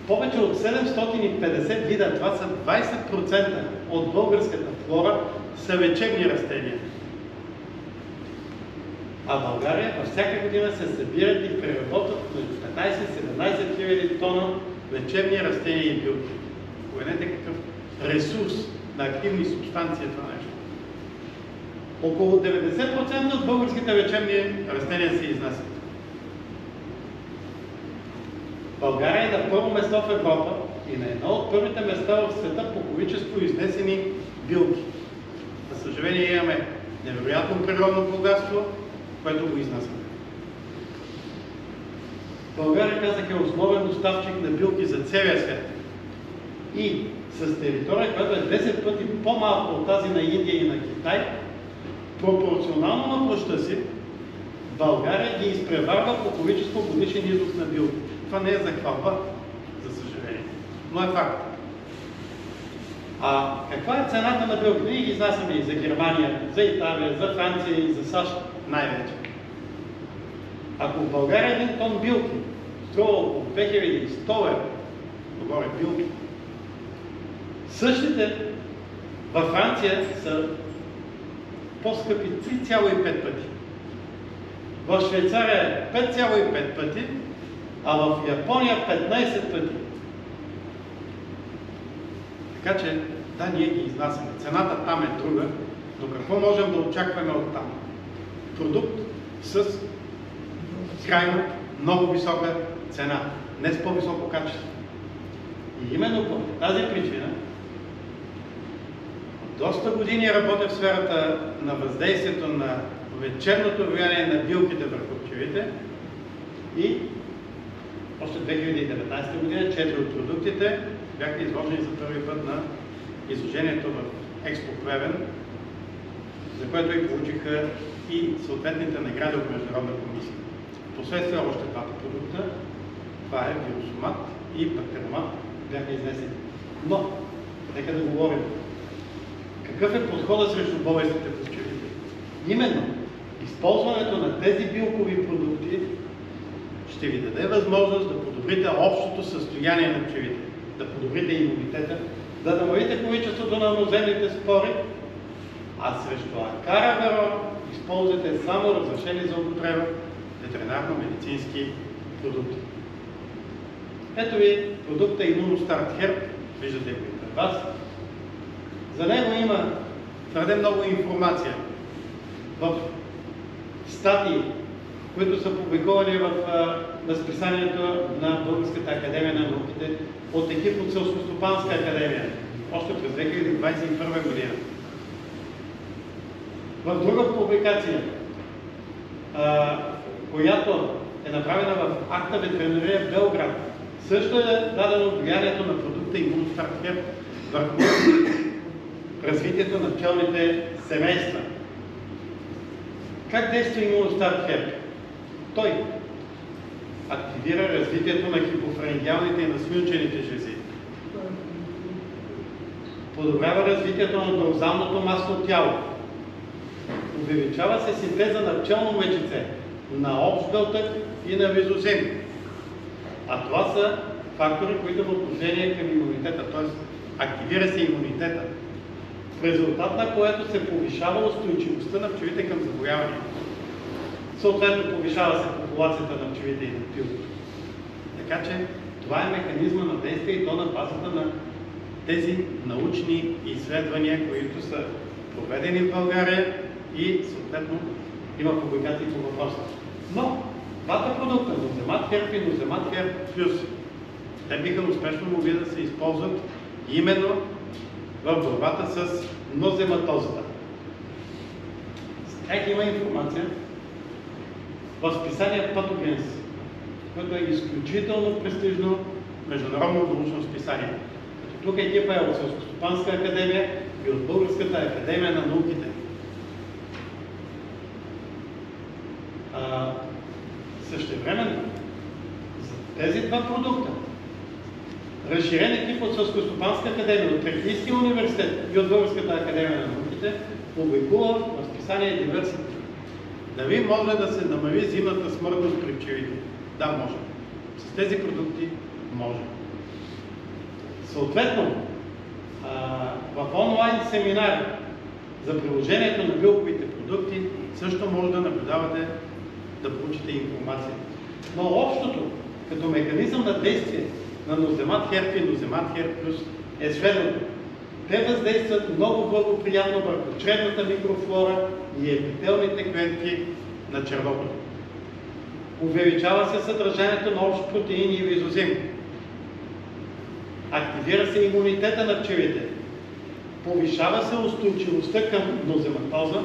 Повече от 750 вида, това са 20% от българската флора, са лечебни растения. А в България във всяка година се събират и преработват между 15-17 хиляди тона лечебни растения и билки. Погледнете какъв ресурс на активни субстанции е това нещо. Около 90% от българските лечебни растения се изнасят. България е на първо место в Европа и на едно от първите места в света по количество изнесени билки. За съжаление имаме невероятно природно богатство, което го изнасяме. България, казах, е основен доставчик на билки за целия свят. И с територия, която е 10 пъти по-малко от тази на Индия и на Китай, пропорционално на площта си, България ги изпреварва по количество годишен износ на билки. Това не е за хвалба, за съжаление, но е факт. А каква е цената на билки? Ние ги изнасяме и за Германия, за Италия, за Франция и за САЩ най-вече. Ако в България един тон билки струва около 2100 лева, говоря билки, същите във Франция са по-скъпи 3,5 пъти. В Швейцария е 5,5 пъти, а в Япония 15 пъти. Така че, да, ние ги изнасяме. Цената там е друга, но какво можем да очакваме от там? Продукт с крайно много висока цена, не с по-високо качество. И именно по тази причина доста години работя в сферата на въздействието на лечебното влияние на билките върху пчелите и още 2019 година 4 от продуктите бяха изложени за първи път на изложението в Експо Плевен, за което и получиха и съответните награди от Международна комисия. Впоследствие още двата продукта, това е вирусомат и бактеромат, бяха изнесени. Но, нека да говорим. Какъв е подходът срещу болестите по пчелите? Именно, използването на тези билкови продукти ще ви даде възможност да подобрите общото състояние на пчелите, да подобрите имунитета, да намалите количеството на ноземните спори, а срещу акаравирон използвате само разрешени за употреба ветеринарно-медицински продукти. Ето ви продукта Имуностарт Херб, виждате го и пред вас. За него има твърде много информация в статии, които са публикувани на списанието на Българската академия на науките от екип от Селскостопанска академия, още през 2021 година. В друга публикация, която е направена в Акта ветеринария в Белград, също е дадено влиянието на продукта Имуностарт Херб върху развитието на пчелните семейства. Как действа Имуностарт Херб? Той активира развитието на хипофарингеалните и на слюнчените жлези. Подобрява развитието на дорзалното масно тяло. Увеличава се синтеза на пчелно млечице, на общ белтък и на визозим. А това са фактори, които имат отношение към имунитета, т.е. активира се имунитета, в резултат на което се повишава устойчивостта на пчелите към заболявания. Съответно, повишава се популацията на пчелите и на пилото. Така че това е механизма на действие и то на базата на тези научни изследвания, които са проведени в България и съответно има публикации по въпроса. Но двата продукта, Ноземат Херб и Ноземат Херб Плюс, те биха успешно могли да се използват именно в борбата с нозематозата. С тях има информация в списание Pathogens, което е изключително престижно международно научно списание. Като тук екипа е от Селскостопанска академия и от Българската академия на науките. Същевременно, за тези два продукта, разширен екип от Селскостопанска академия, от Тракийския университет и от Българската академия на науките публикува в списание Diversity. Дали може да се намали зимната смъртност при пчелите? Да, може. С тези продукти може. Съответно, в онлайн семинар за приложението на билковите продукти също може да наблюдавате, да получите информация. Но общото, като механизъм на действие на Ноземат Херб и Ноземат Херб Плюс е следното. Те въздействат много благоприятно върху чревната микрофлора и епителните клетки на червото. Увеличава се съдържанието на общ протеин и визозим. Активира се имунитета на пчелите. Повишава се устойчивостта към нозематоза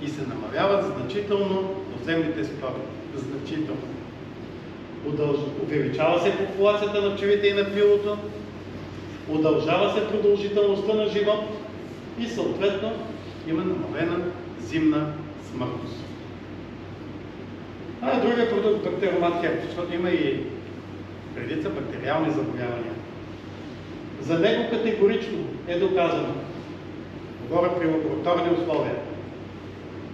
и се намаляват значително ноземните спори. Значително. Увеличава се популацията на пчелите и на пилото. Удължава се продължителността на живот и съответно има намалена зимна смъртност. Това е другия продукт Бактеромат Херб, защото има и редица бактериални заболявания. За него категорично е доказано, говоря при лабораторни условия,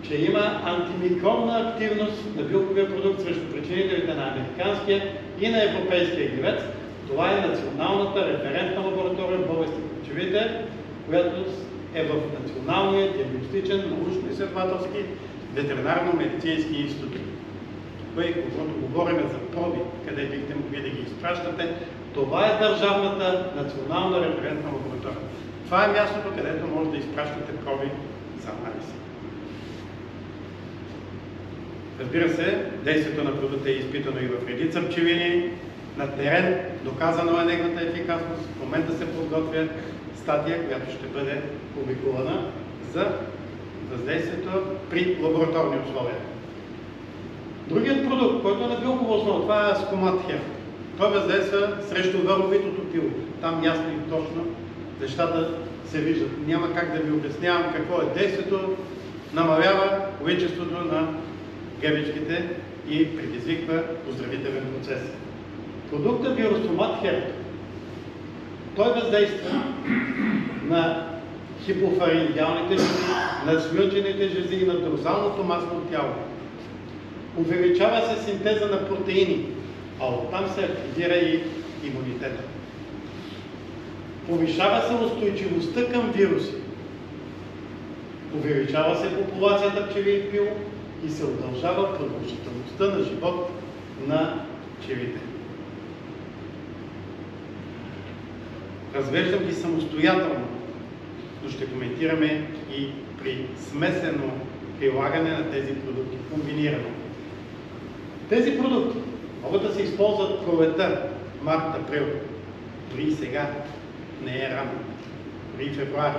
че има антимикробна активност на билковия продукт срещу причинителите на американския и на европейския гивец. Това е националната референтна лаборатория в болести по пчелите, която е в Националния диагностичен научно-изследователски ветеринарно-медицински институт. Когато говорим за проби, къде бихте могли да ги изпращате, това е държавната национална референтна лаборатория. Това е мястото, където може да изпращате проби за анализ. Разбира се, действието на продукта е изпитано и в редица пчелини. На терен доказано е неговата ефикасност. В момента се подготвя статия, която ще бъде публикувана за въздействието при лабораторни условия. Другият продукт, който е на билкова основа, това е Аскомат Херб. Той въздейства срещу въровитото пило. Там ясно и точно нещата се виждат. Няма как да ви обяснявам какво е действието. Намалява количеството на гъбичките и предизвиква оздравителен процес. Продуктът Виростомат Херб, той въздейства на хипофарингеалните жлези, на слюнчените жлези и на дорзалното масно тяло. Увеличава се синтеза на протеини, а оттам се активира и имунитета. Повишава се устойчивостта към вируси. Увеличава се популацията пчели и пил и се удължава продължителността на живот на пчелите. Разглеждам ги самостоятелно, но ще коментираме и при смесено прилагане на тези продукти. комбинирано. Тези продукти могат да се използват пролета, март, април, дори и сега, не е рано, дори и февруари.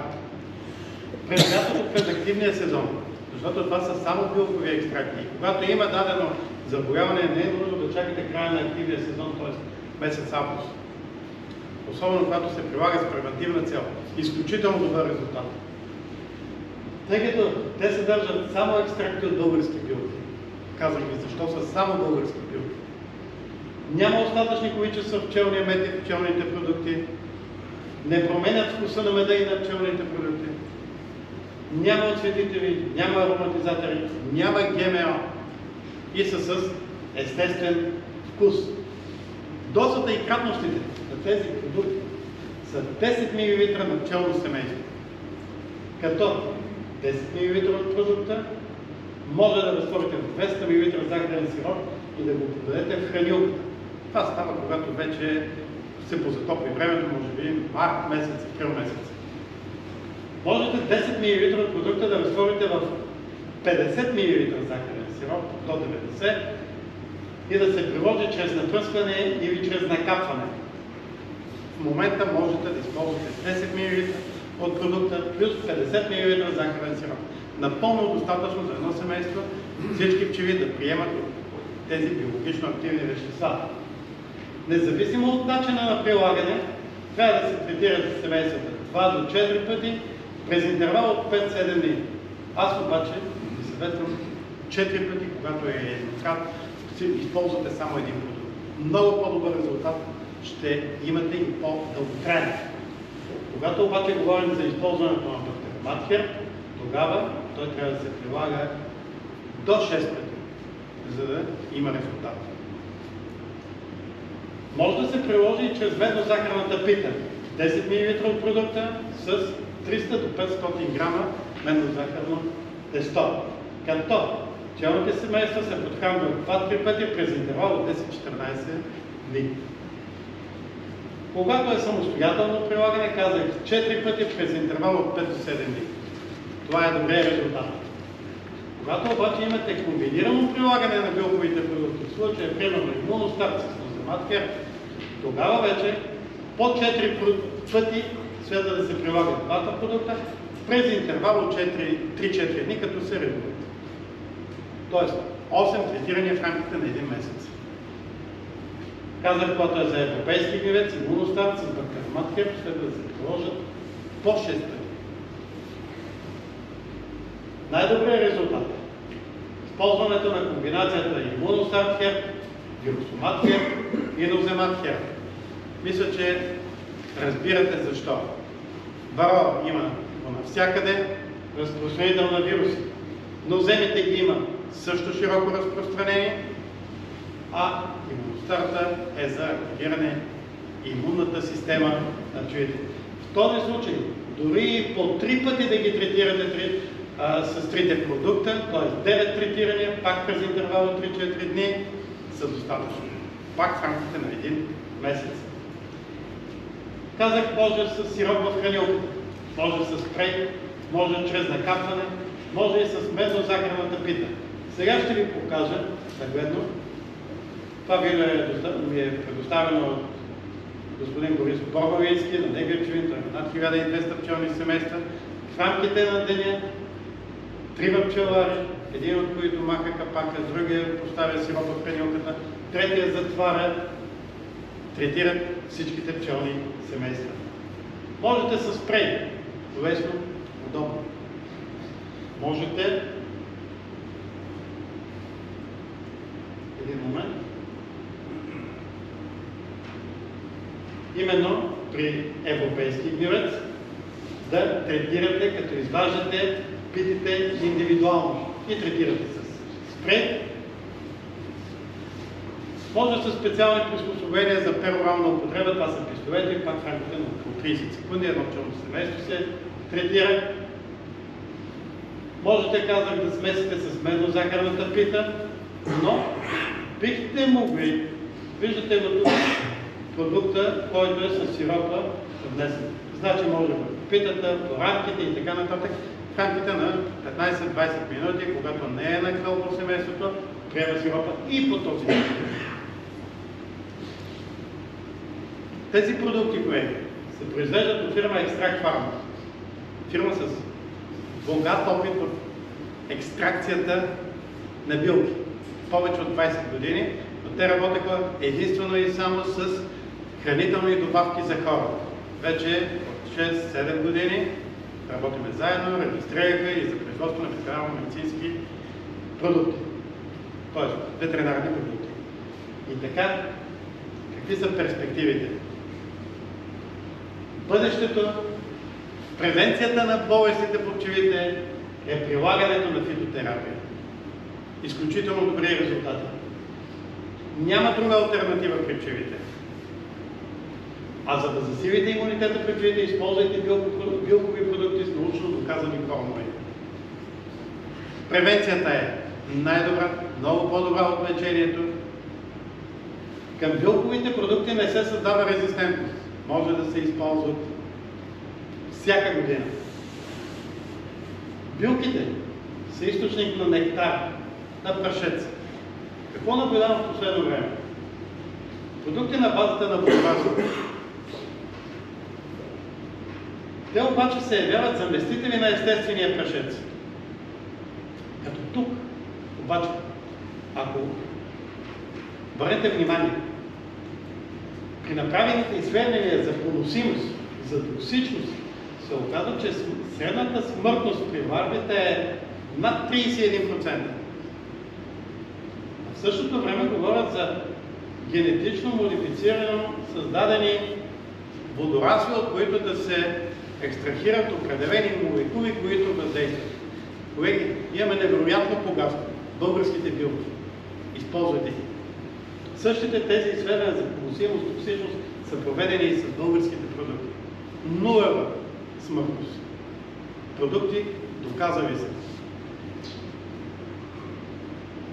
През лятото, през активния сезон, защото това са само билкови екстракти. И когато има дадено заболяване, не е нужно да чакате края на активния сезон, т.е. месец август. Особено когато се прилага с превентивна цел. Изключително добър резултат. Тъй като те съдържат само екстракти от български билки. Казах ви защо са само български билки. Няма остатъчни количества в пчелния мед и в пчелните продукти. Не променят вкуса на меда и на пчелните продукти. Няма оцветители, няма ароматизатори, няма ГМО и са с естествен вкус. Дозата и кратностите на тези продукти са 10 мл на пчелно семейство. Като 10 мл от продукта може да разтворите в 200 мл захарен сироп и да го подадете в хранилката. Това става, когато вече се позатопли времето, може би март месец, април месец. Можете 10 мл от продукта да разтворите в 50 мл захарен сироп до 90 и да се приложи чрез напръскване или чрез накапване. В момента можете да използвате 10 мл от продукта плюс 50 мл захарен сироп. Напълно достатъчно за едно семейство всички пчели да приемат тези биологично активни вещества. Независимо от начина на прилагане, трябва да се третират семействата 2 до 4 пъти през интервал от 5-7 дни. Аз обаче ви съветвам 4 пъти, когато е еднократно, използвате само един продукт. Много по-добър резултат ще имате и по-дълготрайен. Когато обаче говорим за използването на бактериомат, тогава той трябва да се прилага до 6 пъти, за да има резултат. Може да се приложи и чрез медно-захарната пита. 10 мл от продукта с 300 до 500 грама медно-захарно тесто. Като пчелните семейства се подхранват 2-3 пъти през интервал от 10-14 дни. Когато е самостоятелно прилагане, казах 4 пъти през интервал от 5 до 7 дни. Това е добрият резултат. Когато обаче имате комбинирано прилагане на билковите продукти, в случая примерно имуностарт с ноземат, тогава вече по 4 пъти следва да се прилагат двата продукта през интервал от 3-4 дни, като се редуват. Тоест 8 третирания в рамките на един месец. Казах, когато е за европейски гневец, имуностарт с бактериомат следва да се приложат по 6 пъти. Най-добрият резултат е използването на комбинацията имуностарт херб, вирусомат херб и ноземат херб. Мисля, че разбирате защо. Вароа има навсякъде разпространител на вируси. Ноземите ги има също широко разпространение, а имуностарта е за активиране имунната система на пчелите. В този случай, дори и по 3 пъти да ги третирате с трите продукта, т.е. 9 третирания, пак през интервал от 3-4 дни, са достатъчни. Пак в рамките на един месец. Казах, може с сироп в хранилката, може с спрей, може чрез накапване, може и с медно-захарната пита. Сега ще ви покажа нагледно. Това видео ми е предоставено от господин Борис Борбавински на Негричевин, той е над 1200 пчелни семейства. В рамките на деня 3 пчелари, един от които маха капака, другия поставя сироп в хранилката, третия затваря, третират всичките пчелни семейства. Можете с спрей, лесно, удобно. Можете един момент. Именно при европейски гневец да третирате, като изваждате питите индивидуално и третирате с спрей. Може с специални приспособления за перорална употреба, това са пистолети, пак в рамките на около 30 секунди, едно пчелно семейство се третира. Можете, казах, да смесите с медно-захарната пита, но бихте могли, виждате го тук, продукта, който е с сиропа внесен. Значи може в питата, в рамките и така нататък, в рамките на 15-20 минути, когато не е накълбо семейството, приема сиропа и по този начин. Тези продукти, колеги, се произвеждат от фирма Extract Pharma. Фирма с богат опит в екстракцията на билки. Повече от 20 години, но те работеха единствено и само с хранителни добавки за хора. Вече от 6-7 години работиме заедно, регистрираха и за производство на ветеринарно-медицински продукти, т.е. ветеринарни продукти. И така, какви са перспективите? Бъдещето, превенцията на болестите по пчелите е прилагането на фитотерапия. Изключително добри резултати. Няма друга алтернатива при пчелите. А за да засилите имунитета при пчелите, използвайте билкови продукти с научно доказани формули. Превенцията е най-добра, много по-добра от лечението. Към билковите продукти не се създава резистентност. Може да се използват всяка година. Билките са източник на нектар, на прашец. Какво наблюдавам в последно време? Продукти на базата на водорасли. Те обаче се явяват заместители на естествения прашец. Като тук, обаче, ако обърнете внимание, при направените изследвания за поносимост, за токсичност, се оказва, че средната смъртност при ларвите е над 31%. А в същото време говорят за генетично модифицирано създадени водорасли, от които да се екстрахират определени молекули, които въздействат. Колеги, имаме невероятно богатство. Българските билки. Използвайте ги. Същите тези изследвания за поносимост, токсичност са проведени и с българските продукти. Нулева смъртност. Продукти доказали се.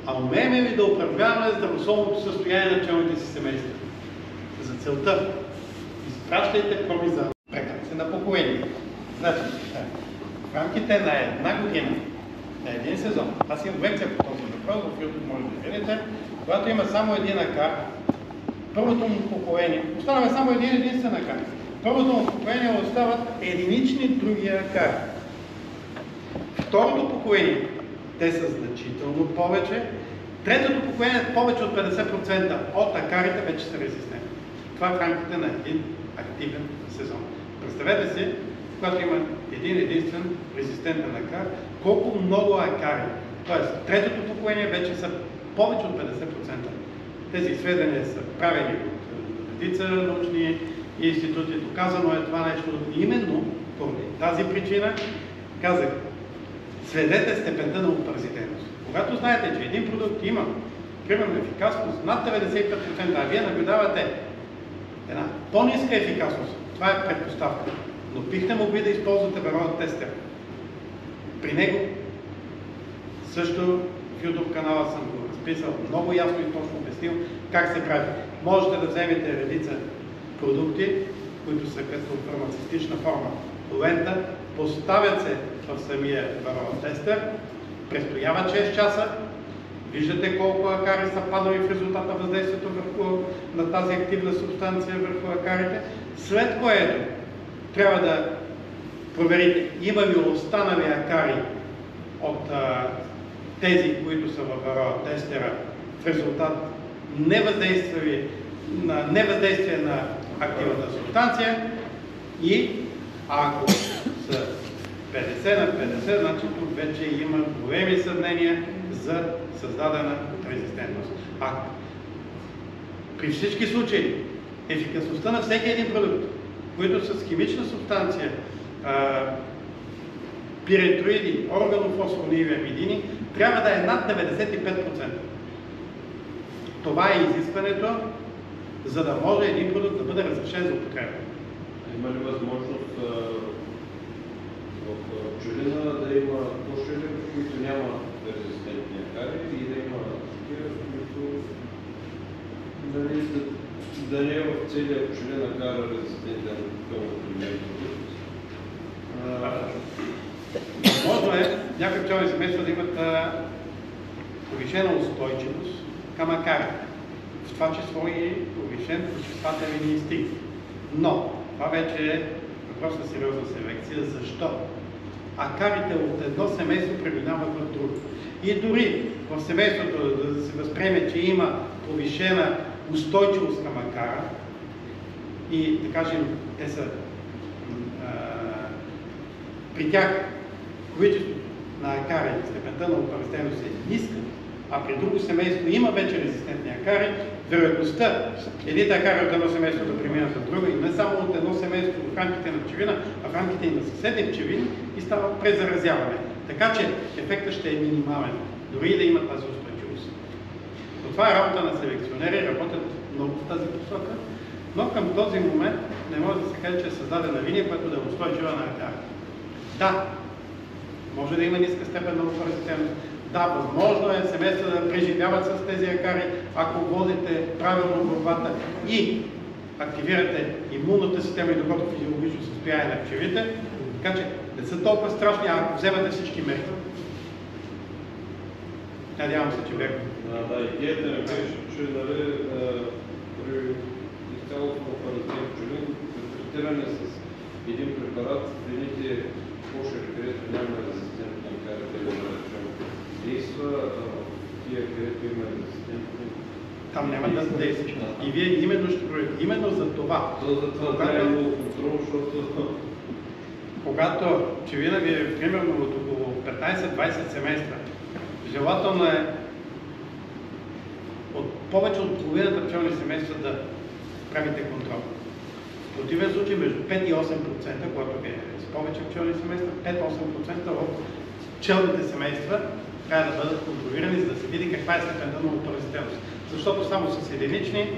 А умеем ли да управляваме здравословното състояние на пчелните си семейства? За целта изпращайте проби за прекъсване на поколение. Значи, в рамките на една година, на един сезон, аз имам лекция по този въпрос, в YouTube може да видите, когато има само един акар, първото му поколение, оставаме само един единствен акар. Първото му поколение остават единични други акари. Второто поколение, те са значително повече. Третото поколение, повече от 50% от акарите вече са резистентни. Това в рамките на един активен сезон. Представете си, когато има един единствен резистентен акар, колко много акари. Тоест, третото поколение вече са повече от 50%. Тези изследвания са правени от редица научни институти. Доказано е това нещо. Именно поради тази причина казах, следете степента на опаразитеност. Когато знаете, че един продукт има примерно ефикасност над 95%, а вие наблюдавате една по-ниска ефикасност, това е предпоставка. Но бихте могли да използвате Varroa тестер. При него също в YouTube канала съм го разписал, много ясно и точно обяснил как се прави. Можете да вземете редица продукти, които са като фармацевтична форма лента, поставят се в самия Varroa тестер, престояват 6 часа, виждате колко акари са падали в резултат на въздействието на тази активна субстанция върху акарите, след което трябва да проверите има ли останали акари от тези, които са в Varroa тестера в резултат невъздействие на активната субстанция и ако са 50 на 50, значи тук вече има големи съмнения за създадена резистентност. При всички случаи ефикасността на всеки един продукт, които са с химична субстанция, пирентроиди, органофосфониеви амидини, трябва да е над 95%. Това е изискването, за да може един продукт да бъде разрешен за употреба. Има ли възможност в пчелина да има кошери, които няма резистентни акари и да има такива, които да не е в целия пчелин акар резистентен към определен продукт? някои пчелни семейства да имат повишена устойчивост към акарите. В това число и повишен почиствателен инстинкт. Но това вече е въпрос на сериозна селекция. Защо? Акарите от едно семейство преминават в друго. И дори в семейството да се възприеме, че има повишена устойчивост към акара и да кажем, те са при тях количеството на акари и степента на оповестеност е ниска, а при друго семейство има вече резистентни акари, вероятността едните акари от едно семейство да преминат в друго и не само от едно семейство в рамките на пчелина, а в рамките и на съседни пчелини и става презаразяване. Така че ефектът ще е минимален, дори и да има тази устойчивост. Но това е работа на селекционери, работят много в тази посока, но към този момент не може да се каже, че е създадена линия, която да е устойчива на акари. Да, може да има ниска степен на оповестеност. Да, възможно е семейства да преживяват с тези акари, ако водите правилно борбата и активирате имунната система и доброто физиологично състояние на пчелите, така че не са толкова страшни, ако вземате всички мерки. Надявам се, че бях. Да, идеята ми беше, че при изцяло паразитен пчелин, при третиране с един препарат, едните кошери, където няма резистентни акари, да речем, действа, тия, където има резистентни. Там няма да действа. И вие именно ще проверите. Именно за това. За това трябва много контрол, защото... Когато пчелина ви е примерно от около 15-20 семейства, желателно е от повече от половината пчелни семейства да правите контрол. В противен случай между 5 и 8%, когато ви е с повече пчелни семейства, 5-8% от пчелните семейства трябва да бъдат контролирани, за да се види каква е степента на оповестеност. Защото само с единични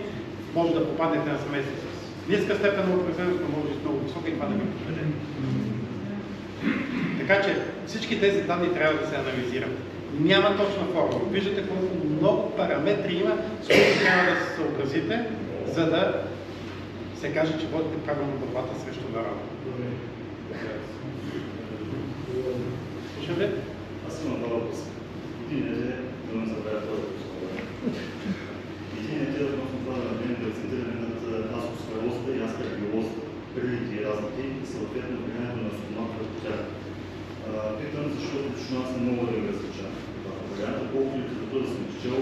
може да попаднете на семейства с ниска степен на оповестеност, но може и с много висока и това да ви подведе. Така че всички тези данни трябва да се анализират. Няма точна формула. Виждате колко много параметри има, с които трябва да се съобразите, за да се каже, че водите правилно борбата срещу народа. Слушам ли? Аз имам два въпроса. Един е да ме забравя този въпрос. Един е относно това да бъдем акцентиране над аскосферозата и аскербиозата, прилики и разлики и съответно влиянието на стомат върху тях. Питам, защото точно аз не мога да ги различа. Варианта, колкото литература съм чел,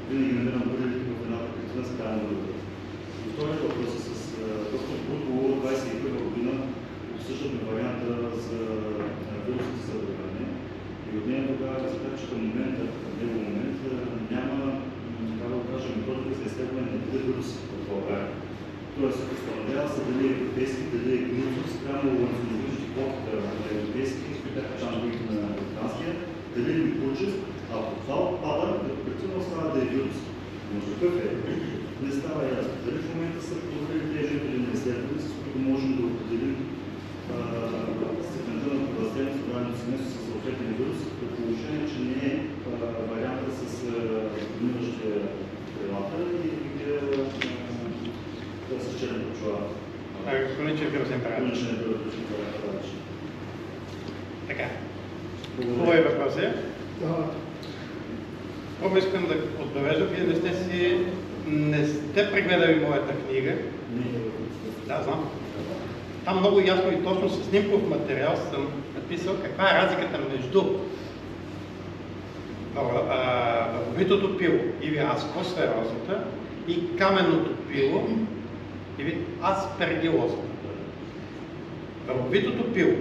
винаги намирам прилики в една прекратина спрямо другата. И вторият въпрос е с доктор Брутово 21 година обсъждаме варианта за вирусите заболяване. И от нея тогава казах, че към момента, към него момент, няма, така да кажа, методика за изследване на вида вируси в България. Тоест, установява се дали е европейски, дали е глутус, спрямо ланцеловични кодите на европейски, там другите на американския, дали е микрочист, ако това отпада, като причина остава да е вирус. Но какъв е? Не става ясно. Дали в момента са подобрили тези жители на изследване, с които можем да определим степента на оповестеност в дадено семейство с съответен вирус, при положение, че не е варианта с доминиращия крилата и с черната чула. Хроничен вирусен паралич. Хроничен вирусен паралич. Така. Хубави въпрос е. Първо искам да отбележа, вие не сте прегледали моята книга. Да, знам. Там много ясно и точно с снимков материал съм написал каква е разликата между върховитото пило или аскосферозата и каменното пило или аспергилозата. Върховитото пило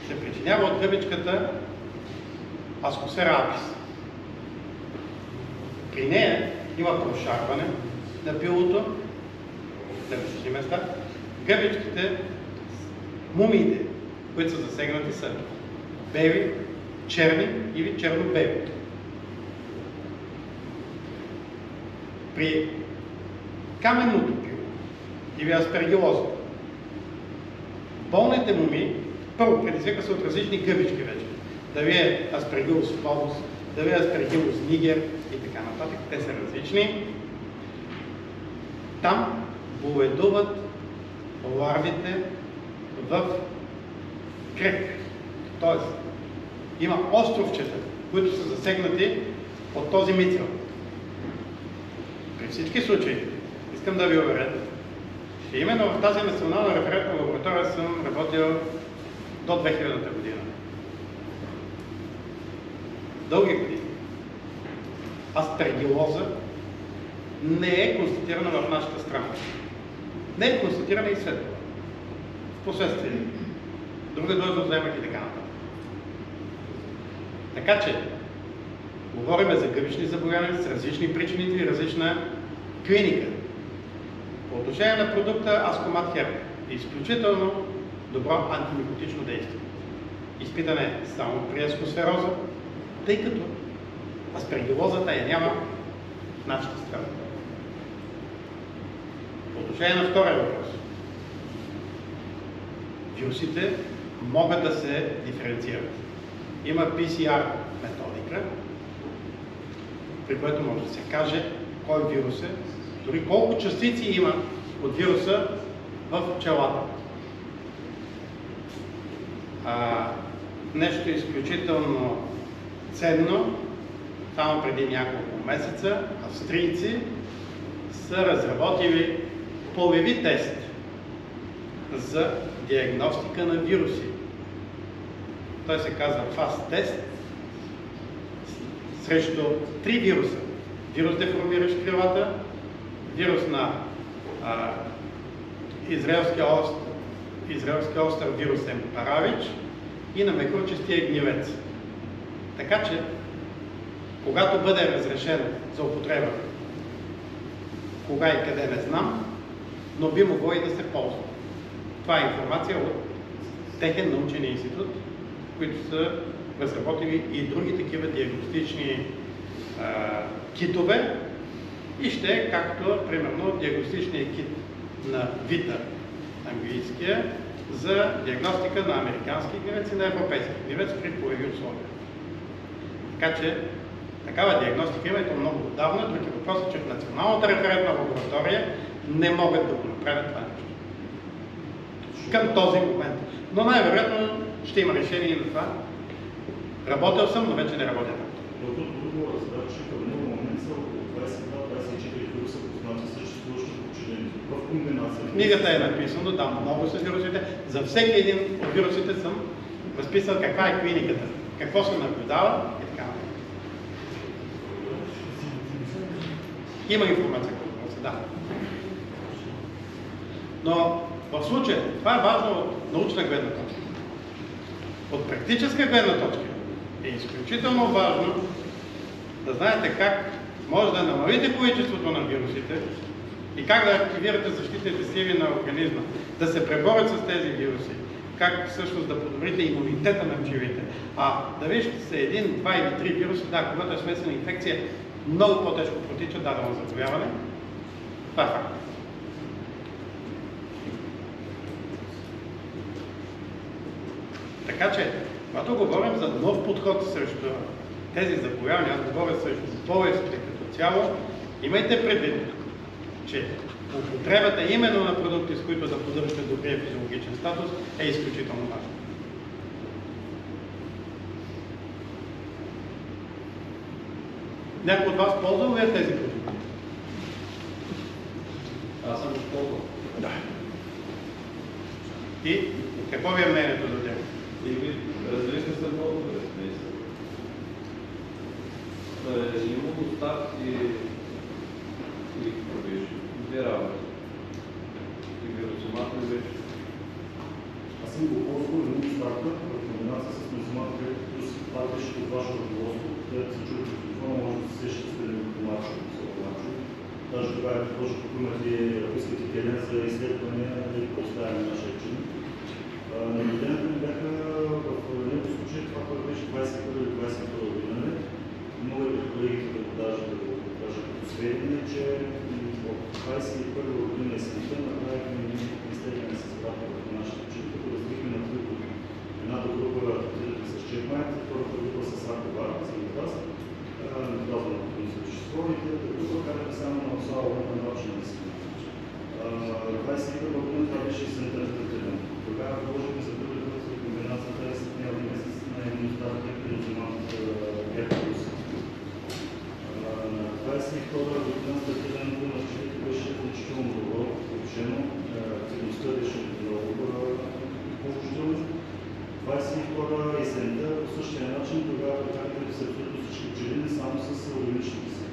се причинява от гъбичката аскосфера апис. При нея има прошарване на пилото на различни места. Гъбичките, мумиите, които са засегнати, са бели, черни или черно-бели. При каменното пило или аспергилозата, болните мумии първо предизвика се от различни гъбички вече. Дали е аспергилус флобус, дали е аспергилус нигер и така нататък. Те са различни. Там боледуват ларвите в крек. Тоест, Има островчета, които са засегнати от този мицел. При всички случаи, искам да ви уверя, че именно в тази национална референтна лаборатория съм работил до 2000-та година. Дълги години. Аспергилоза не е констатирана в нашата страна. Не е констатирана и след това. Впоследствие. Друга доза вземах и така нататък. Така че, говорим за гъбични заболявания с различни причини и различна клиника. По отношение на продукта Ascomat Herb е изключително добро антимикотично действие. Изпитан е само при аскосфероза, тъй като аспергилозата я няма в нашата страна. По отношение на втория въпрос. Вирусите могат да се диференцират. Има PCR методика, при което може да се каже кой вирус е, дори колко частици има от вируса в пчелата. Нещо изключително ценно, само преди няколко месеца австрийци са разработили полеви тест за диагностика на вируси. Той се казва FAST тест срещу 3 вируса. Вирус деформиращ крилата, вирус на израелския остров вирусен паравич и на мекрочестия гнилец. Така че, когато бъде разрешен за употреба, кога и къде не знам, но би могло и да се ползва. Това е информация от техен научен институт, които са разработили и други такива диагностични китове и ще е както, примерно, диагностичният кит на Vita, английския, за диагностика на американски гнилец и на европейски гнилец при полеви условия. Така че, такава диагностика има и то много отдавна. Други въпрос е, че в Националната референтна лаборатория не могат да го направят това нещо. Към този момент. Но най-вероятно ще има решение на това. Работил съм, но вече не работя там. От отговора разбрах, че към него момент са около 22-24 вируса познати съществуващи подчинени. В комбинация. В книгата е написано, там много са вирусите. За всеки един от вирусите съм разписал каква е клиниката, какво се наблюдава и така. Има информация, която се дава. Но в случая, това е важно от научна гледна точка. От практическа гледна точка е изключително важно да знаете как може да намалите количеството на вирусите и как да активирате защитните сили на организма, да се преборят с тези вируси, как всъщност да подобрите имунитета на пчелите. Да вижте се един, два или три вируса, да, когато е смесена инфекция, много по-тежко протича дадено заболяване. Това е факт. Така че, когато говорим за нов подход срещу тези заболявания, аз говоря срещу болестите като цяло, имайте предвид, че употребата именно на продукти, с които да поддържате добрия физиологичен статус, е изключително важно. Някой от вас ползвал ли тези продукти? Аз съм използвал. Да. И какво ви е мнението за тях? Различни са много добре. Имуностат и какво беше? Две работи. И вирусомат не беше. Аз съм го ползвал имуностата в комбинация с мезомат, където това беше от вашето ръководство, където се чува, че телефона може да се сеща с телефоначо. Даже тогава е предложил, ако имате, ако искате терен за изследване, да ви поставяме нашия чин. Наблюденията ми бяха в някакъв случай, това, което беше 21 или 22 година. Много от колегите да го кажат като сведение, че от 21 година есента направихме изследване с брата върху нашите пчели, като развихме на три групи. Едната група третирахме с чекмайт, втората група с раковар, за газ, наказано на същество и третата група карахме само на обсалва на начин на есента. 21 година това беше есента третиране. Тогава вложихме за първи път за комбинацията есентния месец на имуностата, есента по същия начин тогава карите са абсолютно всички пчелини само с органичните си.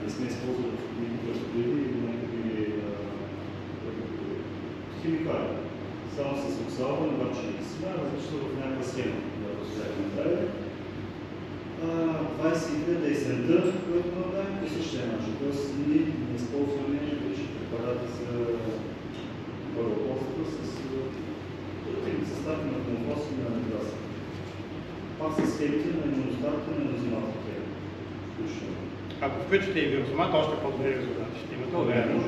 Не сме използвали кръстоиди или някакви химикали. Само с оксалва на бачените си, различно в някаква схема, която сега направили. 22 есента, което направим по същия начин. Тоест ние не използваме вече препарати за първополството с състави на компост и на граса. Пак с схемите на имуностатите на вирусомата. Ако включите и вирусомата, още по-добри резултати ще имате, уверено.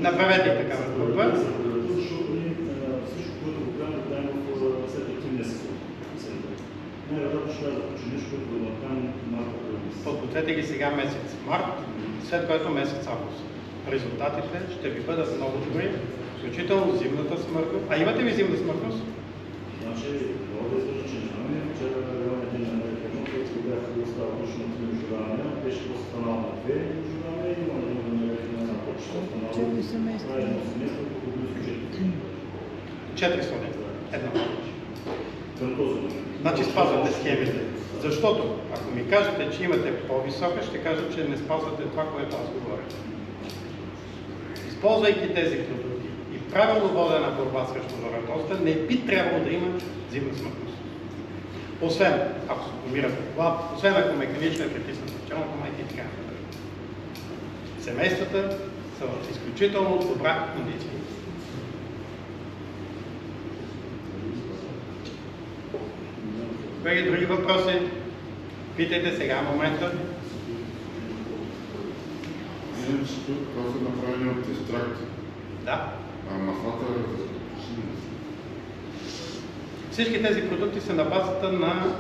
Направете и такава група. Защото всичко, което го правим, да дадем в след активния сезон. Най-вероятно ще да починиш, което да направим малко превис. Подгответе ги сега месец март, след което месец август. Резултатите ще ви бъдат много добри, включително зимната смъртност. А имате ли зимна смъртност? Значи, мога да излъжа, че нямаме. Вчера един на едно, който бях остава точно на 3 оживания, беше по-станал на 2 оживания и има една почта станала. Това е едно семейство, колко близо 400. Едно. Към този момент. Значи спазвате схемите. Защото, ако ми кажете, че имате по-висока, ще кажа, че не спазвате това, което аз говоря. Използвайки тези продукти и правилно водена борба срещу варатозата, не би трябвало да има зимна смъртност. Освен, ако се помирате глад, освен ако механично е притиснат в пчелната майка и така. Семействата са в изключително добра кондиция. Колеги, други въпроси? Питайте сега момента. Знаем, че тук това са направени от екстракт. Да. А маслата Всички тези продукти са на базата на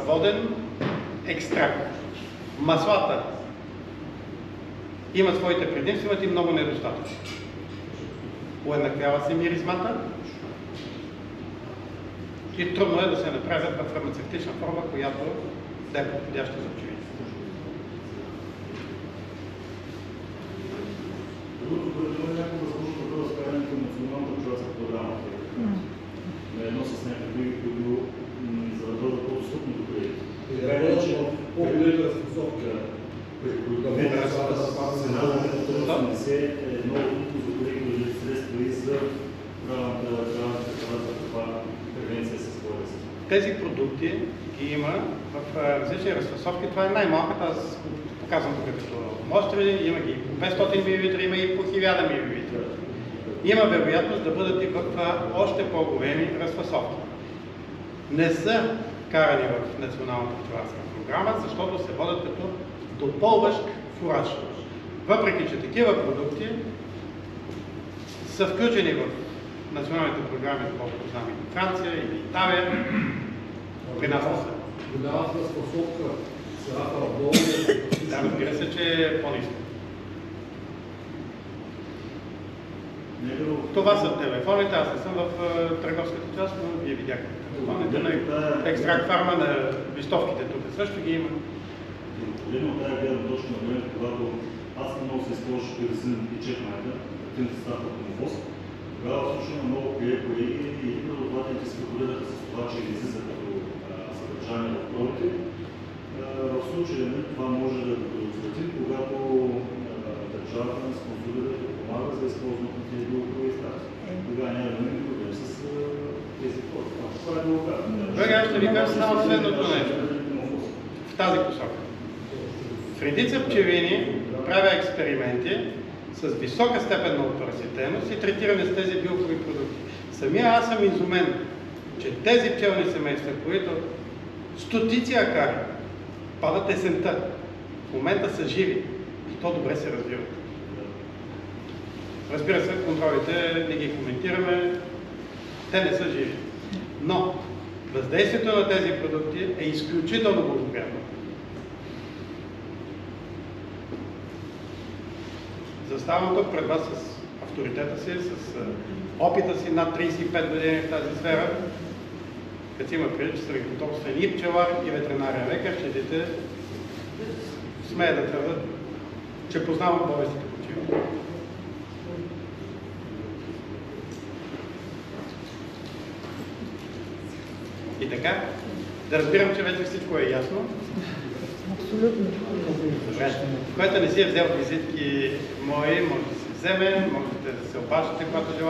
воден екстракт. Маслата имат своите предимства, имат и много недостатъци. Уеднаквява се миризмата и трудно е да се направят в фармацевтична форма, която да е подходяща за пчелите. Другото, което има някакво възможно да бъде справяне към националната пчеларска програма. На едно с някакви, които за да бъдат по-достъпни до кредити. По-голема способка. Цената е много трудно за колеги средства и за превенция с болести. Тези продукти ги има в различни разфасовки. Това е най-малката, аз показвам тук като мостри, има ги по 500 мл, има и по 1000 мл. Има вероятност да бъдат и в още по-големи разфасовки. Не са карани в националната пчеларска програма, защото се водят като допълващ фураж. Въпреки че такива продукти са включени в националните програми, колкото знам и Франция или Италия, при нас не са. Голямата способка, цената в долу. Да, разбира се, че е по-ниска. Това са телефоните, аз не съм в търговската част, но вие видяхте телефоните на Екстракт Фарма, на листовките тук също ги има. Необходимо от тази гледна точка на времето, когато аз не много се използваш пирсин и чекмайка, активната става по компост, тогава слушаме много колеги и предоплатите спекулираха с това, че излиза като съдържание в пробите. В случая това може да предотврати, когато държавата не спонсорира да помага за използването на тези биоактивни екстракти. Тогава няма да има проблем с тези хора. Това е много казано. Добре, аз ще ви кажа само следното нещо. В тази посока. В редица пчелини правя експерименти с висока степен на отвратителност и третиране с тези билкови продукти. Самия аз съм изумен, че тези пчелни семейства, които стотици акари падат есента, в момента са живи и то добре се развиват. Разбира се, контролите не ги коментираме, те не са живи. Но въздействието на тези продукти е изключително благоприятно. Заставам тук пред вас с авторитета си, с опита си над 35 години в тази сфера. Като има предвид, че съм и потомствен и пчелар, и ветеринарен лекар, ще видите, смея да твърда, че познавам болестите по пчелите. И и така. Да разбирам, че вече всичко е ясно. Абсолютно. Добре. Който не си е взел визитки мои, може да си вземе, можете да се обаждате, когато желаете.